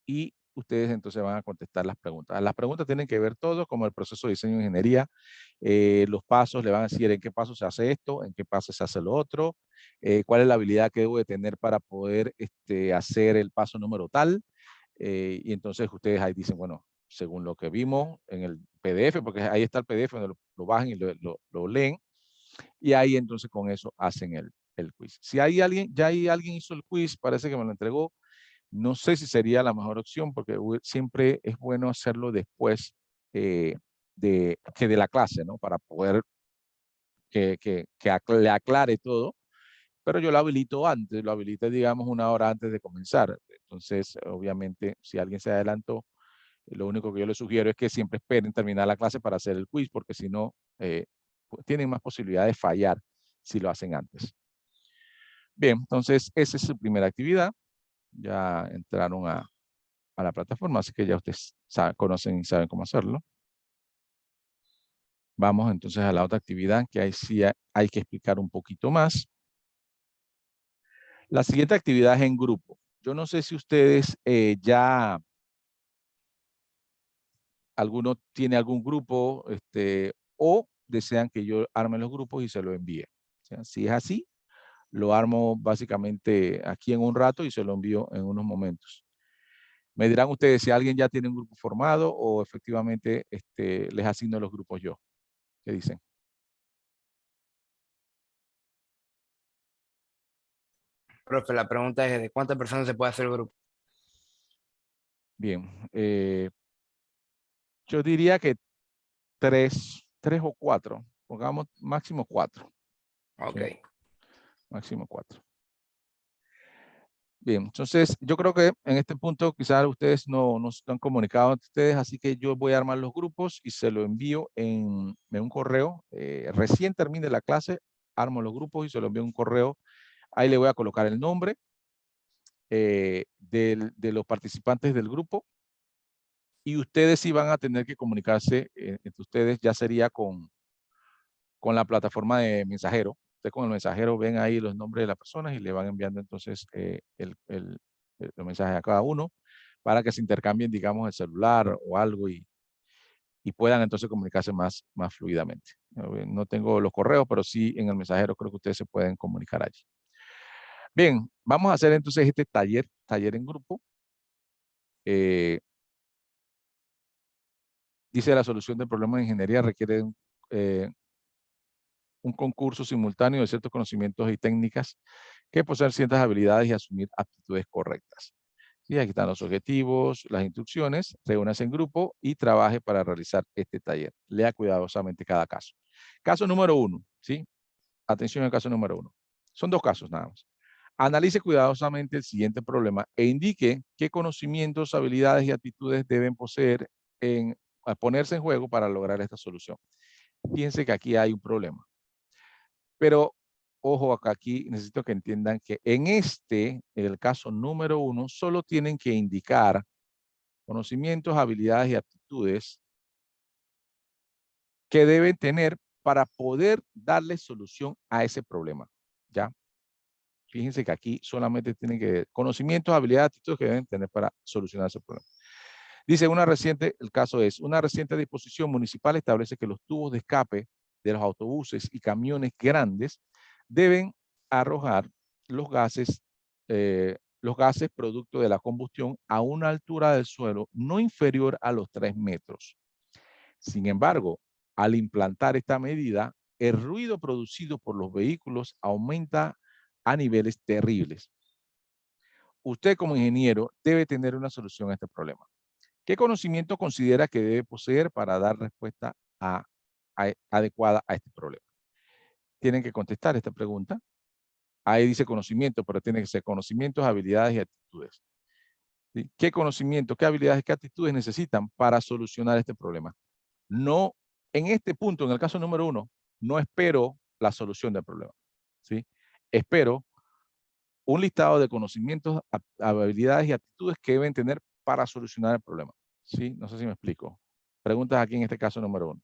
Y ustedes entonces van a contestar las preguntas. Las preguntas tienen que ver todo, como el proceso de diseño de ingeniería. Los pasos, le van a decir en qué paso se hace esto, en qué paso se hace lo otro, cuál es la habilidad que debo de tener para poder hacer el paso número tal. Y entonces ustedes ahí dicen, bueno, según lo que vimos en el PDF, porque ahí está el PDF donde lo bajan y lo leen, y ahí entonces con eso hacen el quiz. Si hay alguien, ya hay alguien hizo el quiz, parece que me lo entregó, No sé si sería la mejor opción porque siempre es bueno hacerlo después de la clase, ¿no? Para poder le aclare todo. Pero yo lo habilito antes, lo habilité, digamos, 1 hora antes de comenzar. Entonces, obviamente, si alguien se adelantó, lo único que yo les sugiero es que siempre esperen terminar la clase para hacer el quiz, porque si no, tienen más posibilidad de fallar si lo hacen antes. Bien, entonces esa es su primera actividad. Ya entraron a la plataforma, así que ya ustedes conocen y saben cómo hacerlo. Vamos entonces a la otra actividad, que ahí sí hay que explicar un poquito más. La siguiente actividad es en grupo. Yo no sé si ustedes ya alguno tiene algún grupo o desean que yo arme los grupos y se lo envíe. O sea, si es así, lo armo básicamente aquí en un rato y se lo envío en unos momentos. Me dirán ustedes si alguien ya tiene un grupo formado o efectivamente les asigno los grupos yo. ¿Qué dicen? Profe, la pregunta es, ¿de cuántas personas se puede hacer el grupo? Bien. Yo diría que 3 o 4. Pongamos máximo 4. Ok. ¿Sí? Máximo 4. Bien, entonces yo creo que en este punto quizás ustedes no han comunicado entre ustedes, así que yo voy a armar los grupos y se lo envío en un correo. Recién termine la clase, armo los grupos y se lo envío en un correo. Ahí le voy a colocar el nombre de los participantes del grupo y ustedes sí van a tener que comunicarse entre ustedes, ya sería con la plataforma de mensajero. Usted con el mensajero ven ahí los nombres de las personas y le van enviando entonces los mensajes a cada uno para que se intercambien, digamos, el celular o algo y puedan entonces comunicarse más fluidamente. No tengo los correos, pero sí en el mensajero creo que ustedes se pueden comunicar allí. Bien, vamos a hacer entonces este taller en grupo. Dice la solución del problema de ingeniería requiere un concurso simultáneo de ciertos conocimientos y técnicas que poseen ciertas habilidades y asumir aptitudes correctas. Y aquí están los objetivos, las instrucciones, reúnase en grupo y trabaje para realizar este taller. Lea cuidadosamente cada caso. Caso número 1, ¿sí? Atención al caso número 1. Son 2 casos nada más. Analice cuidadosamente el siguiente problema e indique qué conocimientos, habilidades y actitudes deben poseer a ponerse en juego para lograr esta solución. Fíjense que aquí hay un problema. Pero, ojo, acá aquí necesito que entiendan que en el caso número 1, solo tienen que indicar conocimientos, habilidades y aptitudes que deben tener para poder darle solución a ese problema. ¿Ya? Fíjense que aquí solamente tienen que conocimientos, habilidades, actitudes que deben tener para solucionar ese problema. Dice el caso es, una reciente disposición municipal establece que los tubos de escape de los autobuses y camiones grandes deben arrojar los gases producto de la combustión a una altura del suelo no inferior a los 3 metros. Sin embargo, al implantar esta medida, el ruido producido por los vehículos aumenta a niveles terribles. Usted como ingeniero debe tener una solución a este problema. ¿Qué conocimiento considera que debe poseer para dar respuesta adecuada a este problema? Tienen que contestar esta pregunta. Ahí dice conocimiento, pero tiene que ser conocimientos, habilidades y actitudes. ¿Sí? ¿Qué conocimiento, qué habilidades, qué actitudes necesitan para solucionar este problema? No, en este punto, en el caso número 1, no espero la solución del problema. ¿Sí? Espero un listado de conocimientos, habilidades y actitudes que deben tener para solucionar el problema. ¿Sí? No sé si me explico. Preguntas aquí en este caso número 1.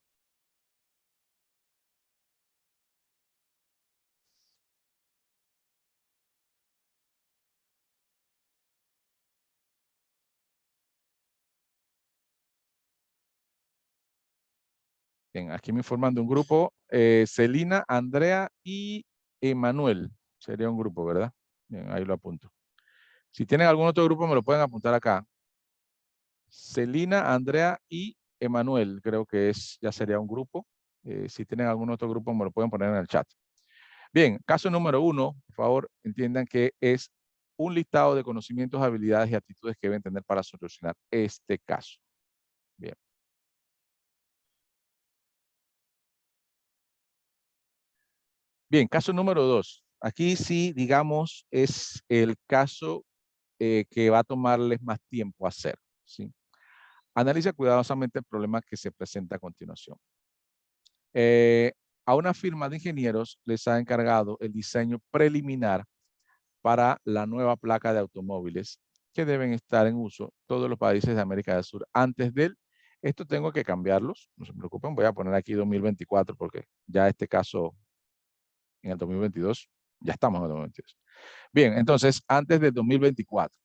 Bien, aquí me informan de un grupo. Celina, Andrea y Emanuel. Sería un grupo, ¿verdad? Bien, ahí lo apunto. Si tienen algún otro grupo, me lo pueden apuntar acá. Celina, Andrea y Emanuel, creo que ya sería un grupo. Si tienen algún otro grupo, me lo pueden poner en el chat. Bien, caso número 1, por favor, entiendan que es un listado de conocimientos, habilidades y actitudes que deben tener para solucionar este caso. Bien. Bien, caso número 2. Aquí sí, digamos, es el caso que va a tomarles más tiempo hacer, ¿sí? Analiza cuidadosamente el problema que se presenta a continuación. A una firma de ingenieros les ha encargado el diseño preliminar para la nueva placa de automóviles que deben estar en uso en todos los países de América del Sur. Antes de esto tengo que cambiarlos, no se preocupen, voy a poner aquí 2024 porque ya este caso en el 2022, ya estamos en el 2022. Bien, entonces, antes del 2024,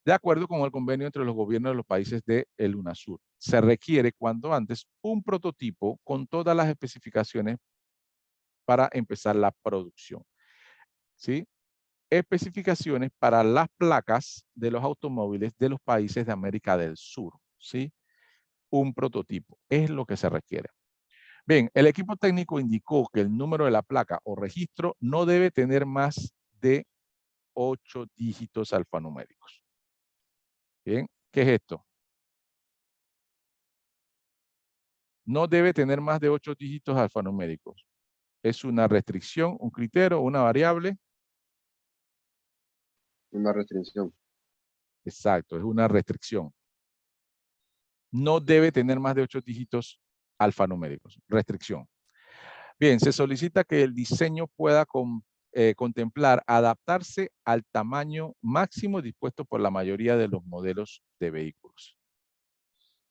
de acuerdo con el convenio entre los gobiernos de los países de el UNASUR, se requiere cuanto antes un prototipo con todas las especificaciones para empezar la producción. ¿Sí? Especificaciones para las placas de los automóviles de los países de América del Sur. ¿Sí? Un prototipo es lo que se requiere. Bien, el equipo técnico indicó que el número de la placa o registro no debe tener más de 8 dígitos alfanuméricos. Bien, ¿qué es esto? No debe tener más de 8 dígitos alfanuméricos. Es una restricción, un criterio, una variable. Una restricción. Exacto, es una restricción. No debe tener más de 8 dígitos alfanuméricos. Restricción. Bien, se solicita que el diseño pueda contemplar adaptarse al tamaño máximo dispuesto por la mayoría de los modelos de vehículos.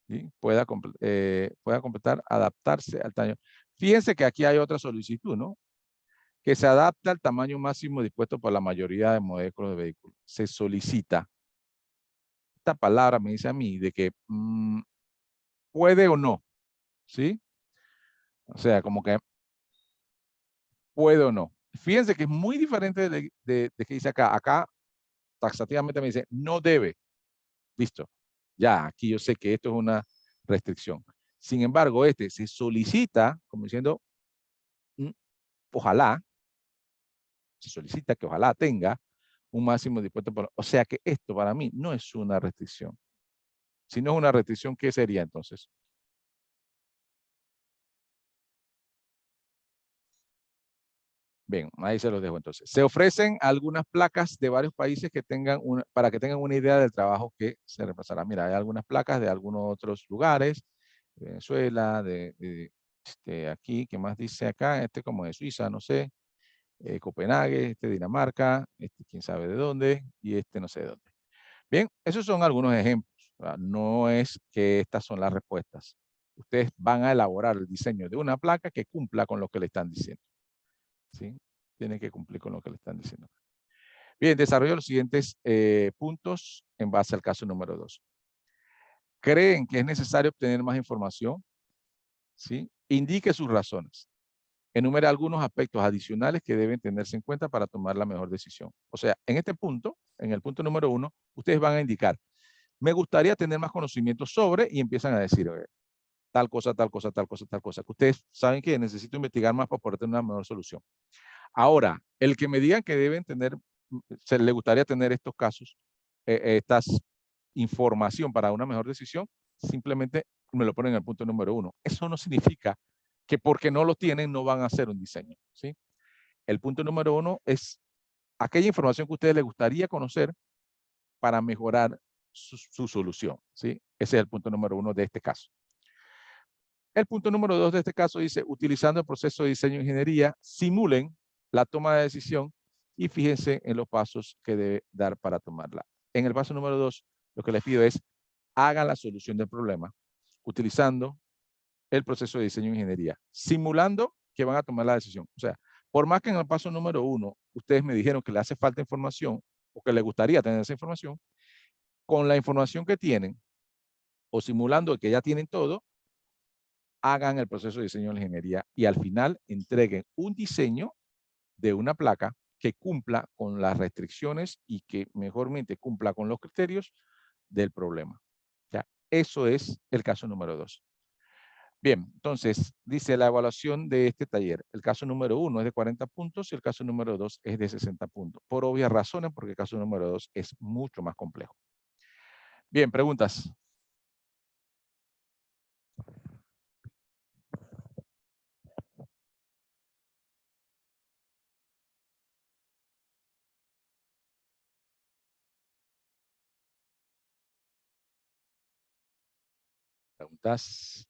¿Sí? Pueda completar, adaptarse al tamaño. Fíjense que aquí hay otra solicitud, ¿no? Que se adapte al tamaño máximo dispuesto por la mayoría de modelos de vehículos. Se solicita. Esta palabra me dice a mí de que puede o no, ¿sí? O sea, como que puede o no. Fíjense que es muy diferente de que dice acá. Acá taxativamente me dice no debe. Listo. Ya, aquí yo sé que esto es una restricción. Sin embargo, se solicita, como diciendo, ojalá, se solicita que ojalá tenga un máximo dispuesto por... O sea que esto para mí no es una restricción. Si no es una restricción, ¿qué sería entonces? Bien, ahí se los dejo entonces. Se ofrecen algunas placas de varios países que tengan para que tengan una idea del trabajo que se repasará. Mira, hay algunas placas de algunos otros lugares, de Venezuela, aquí, ¿qué más dice acá? Como de Suiza, no sé, Copenhague, Dinamarca, quién sabe de dónde, y no sé de dónde. Bien, esos son algunos ejemplos, ¿verdad? No es que estas son las respuestas. Ustedes van a elaborar el diseño de una placa que cumpla con lo que le están diciendo. ¿Sí? Tiene que cumplir con lo que le están diciendo. Bien, desarrollo los siguientes puntos en base al caso número 2. ¿Creen que es necesario obtener más información? ¿Sí? Indique sus razones. Enumere algunos aspectos adicionales que deben tenerse en cuenta para tomar la mejor decisión. O sea, en este punto, en el punto número 1, ustedes van a indicar, me gustaría tener más conocimiento sobre, y empiezan a decir, tal cosa, tal cosa, tal cosa, tal cosa. Ustedes saben que necesito investigar más para poder tener una mejor solución. Ahora, el que me digan que deben tener, se le gustaría tener estos casos, estas información para una mejor decisión, simplemente me lo ponen en el punto número 1. Eso no significa que porque no lo tienen no van a hacer un diseño, ¿sí? El punto número 1 es aquella información que a ustedes les gustaría conocer para mejorar su solución, ¿sí? Ese es el punto número 1 de este caso. El punto número 2 de este caso dice, utilizando el proceso de diseño de ingeniería, simulen la toma de decisión y fíjense en los pasos que debe dar para tomarla. En el paso número 2, lo que les pido es, hagan la solución del problema utilizando el proceso de diseño de ingeniería, simulando que van a tomar la decisión. O sea, por más que en el paso número 1 ustedes me dijeron que le hace falta información o que les gustaría tener esa información, con la información que tienen o simulando que ya tienen todo, hagan el proceso de diseño de ingeniería y al final entreguen un diseño de una placa que cumpla con las restricciones y que mejormente cumpla con los criterios del problema. Ya, eso es el caso número 2. Bien, entonces dice la evaluación de este taller. El caso número 1 es de 40 puntos y el caso número 2 es de 60 puntos. Por obvias razones, porque el caso número 2 es mucho más complejo. Bien, preguntas. Preguntas.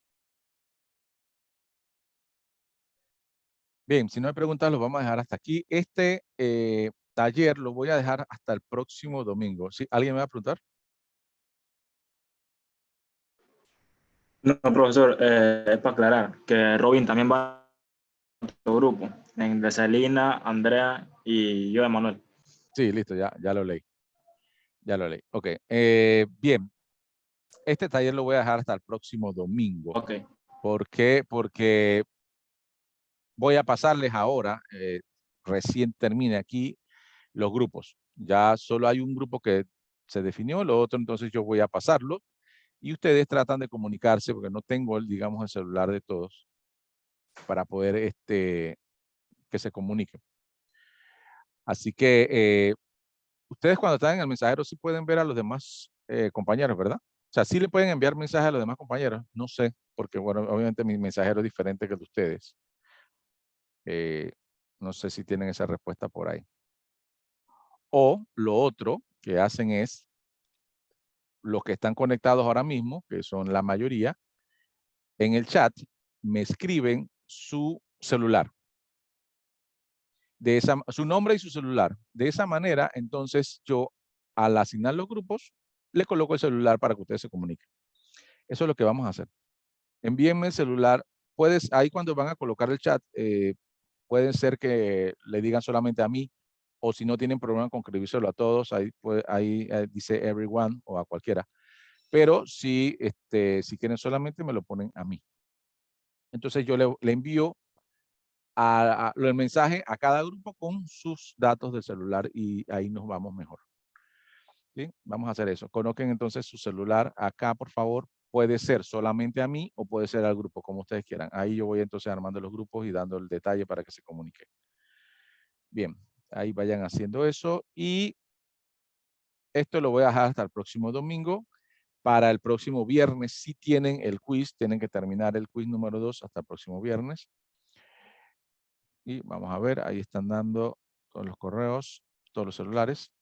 Bien, si no hay preguntas, lo vamos a dejar hasta aquí. Este taller lo voy a dejar hasta el próximo domingo. ¿Sí? ¿Alguien me va a preguntar? No, profesor, es para aclarar que Robin también va a nuestro grupo, de Celina, Andrea y yo, Emanuel. Sí, listo, ya lo leí. Ya lo leí. Ok. Bien. Este taller lo voy a dejar hasta el próximo domingo. Ok. ¿Por qué? Porque voy a pasarles ahora, recién termine aquí, los grupos. Ya solo hay un grupo que se definió, lo otro entonces yo voy a pasarlo y ustedes tratan de comunicarse porque no tengo, digamos, el celular de todos para poder que se comuniquen. Así que ustedes cuando están en el mensajero sí pueden ver a los demás compañeros, ¿verdad? O sea, sí le pueden enviar mensajes a los demás compañeros. No sé, porque bueno, obviamente mi mensajero es diferente que el de ustedes. No sé si tienen esa respuesta por ahí. O lo otro que hacen es, los que están conectados ahora mismo, que son la mayoría, en el chat me escriben su celular. Su nombre y su celular. De esa manera, entonces yo, al asignar los grupos, le coloco el celular para que ustedes se comuniquen. Eso es lo que vamos a hacer. Envíenme el celular. Ahí cuando van a colocar el chat, pueden ser que le digan solamente a mí, o si no tienen problema con escribírselo a todos, ahí dice everyone o a cualquiera. Pero si quieren solamente, me lo ponen a mí. Entonces yo le envío el mensaje a cada grupo con sus datos de celular y ahí nos vamos mejor. ¿Sí? Vamos a hacer eso. Coloquen entonces su celular acá, por favor. Puede ser solamente a mí o puede ser al grupo, como ustedes quieran. Ahí yo voy entonces armando los grupos y dando el detalle para que se comuniquen. Bien, ahí vayan haciendo eso. Y esto lo voy a dejar hasta el próximo domingo. Para el próximo viernes, si tienen el quiz, tienen que terminar el quiz número 2 hasta el próximo viernes. Y vamos a ver, ahí están dando todos los correos, todos los celulares.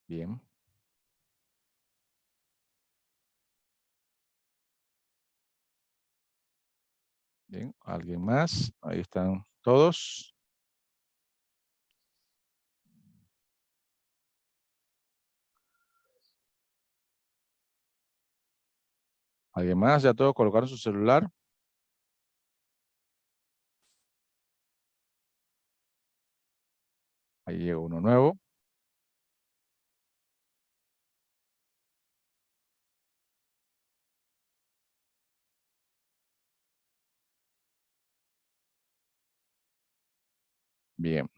Bien. Bien, ¿alguien más? Ahí están todos. ¿Alguien más? ¿Ya todos colocaron su celular? Ahí llegó uno nuevo. Bien.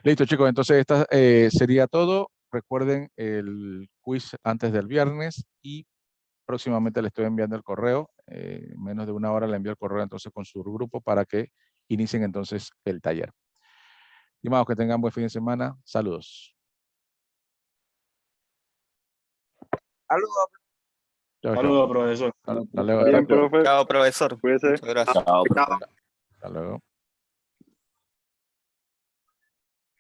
Listo, chicos. Entonces, esta sería todo. Recuerden el quiz antes del viernes y próximamente le estoy enviando el correo. En menos de una hora le envío el correo entonces con su grupo para que inicien entonces el taller. Estimados, que tengan buen fin de semana. Saludos. Saludos. Chao, chao. Saludos, profesor. Hasta luego. Bien, profe. Chao, profesor. Cuídese. Muchas gracias. Chao, Chao. profe. Hasta luego.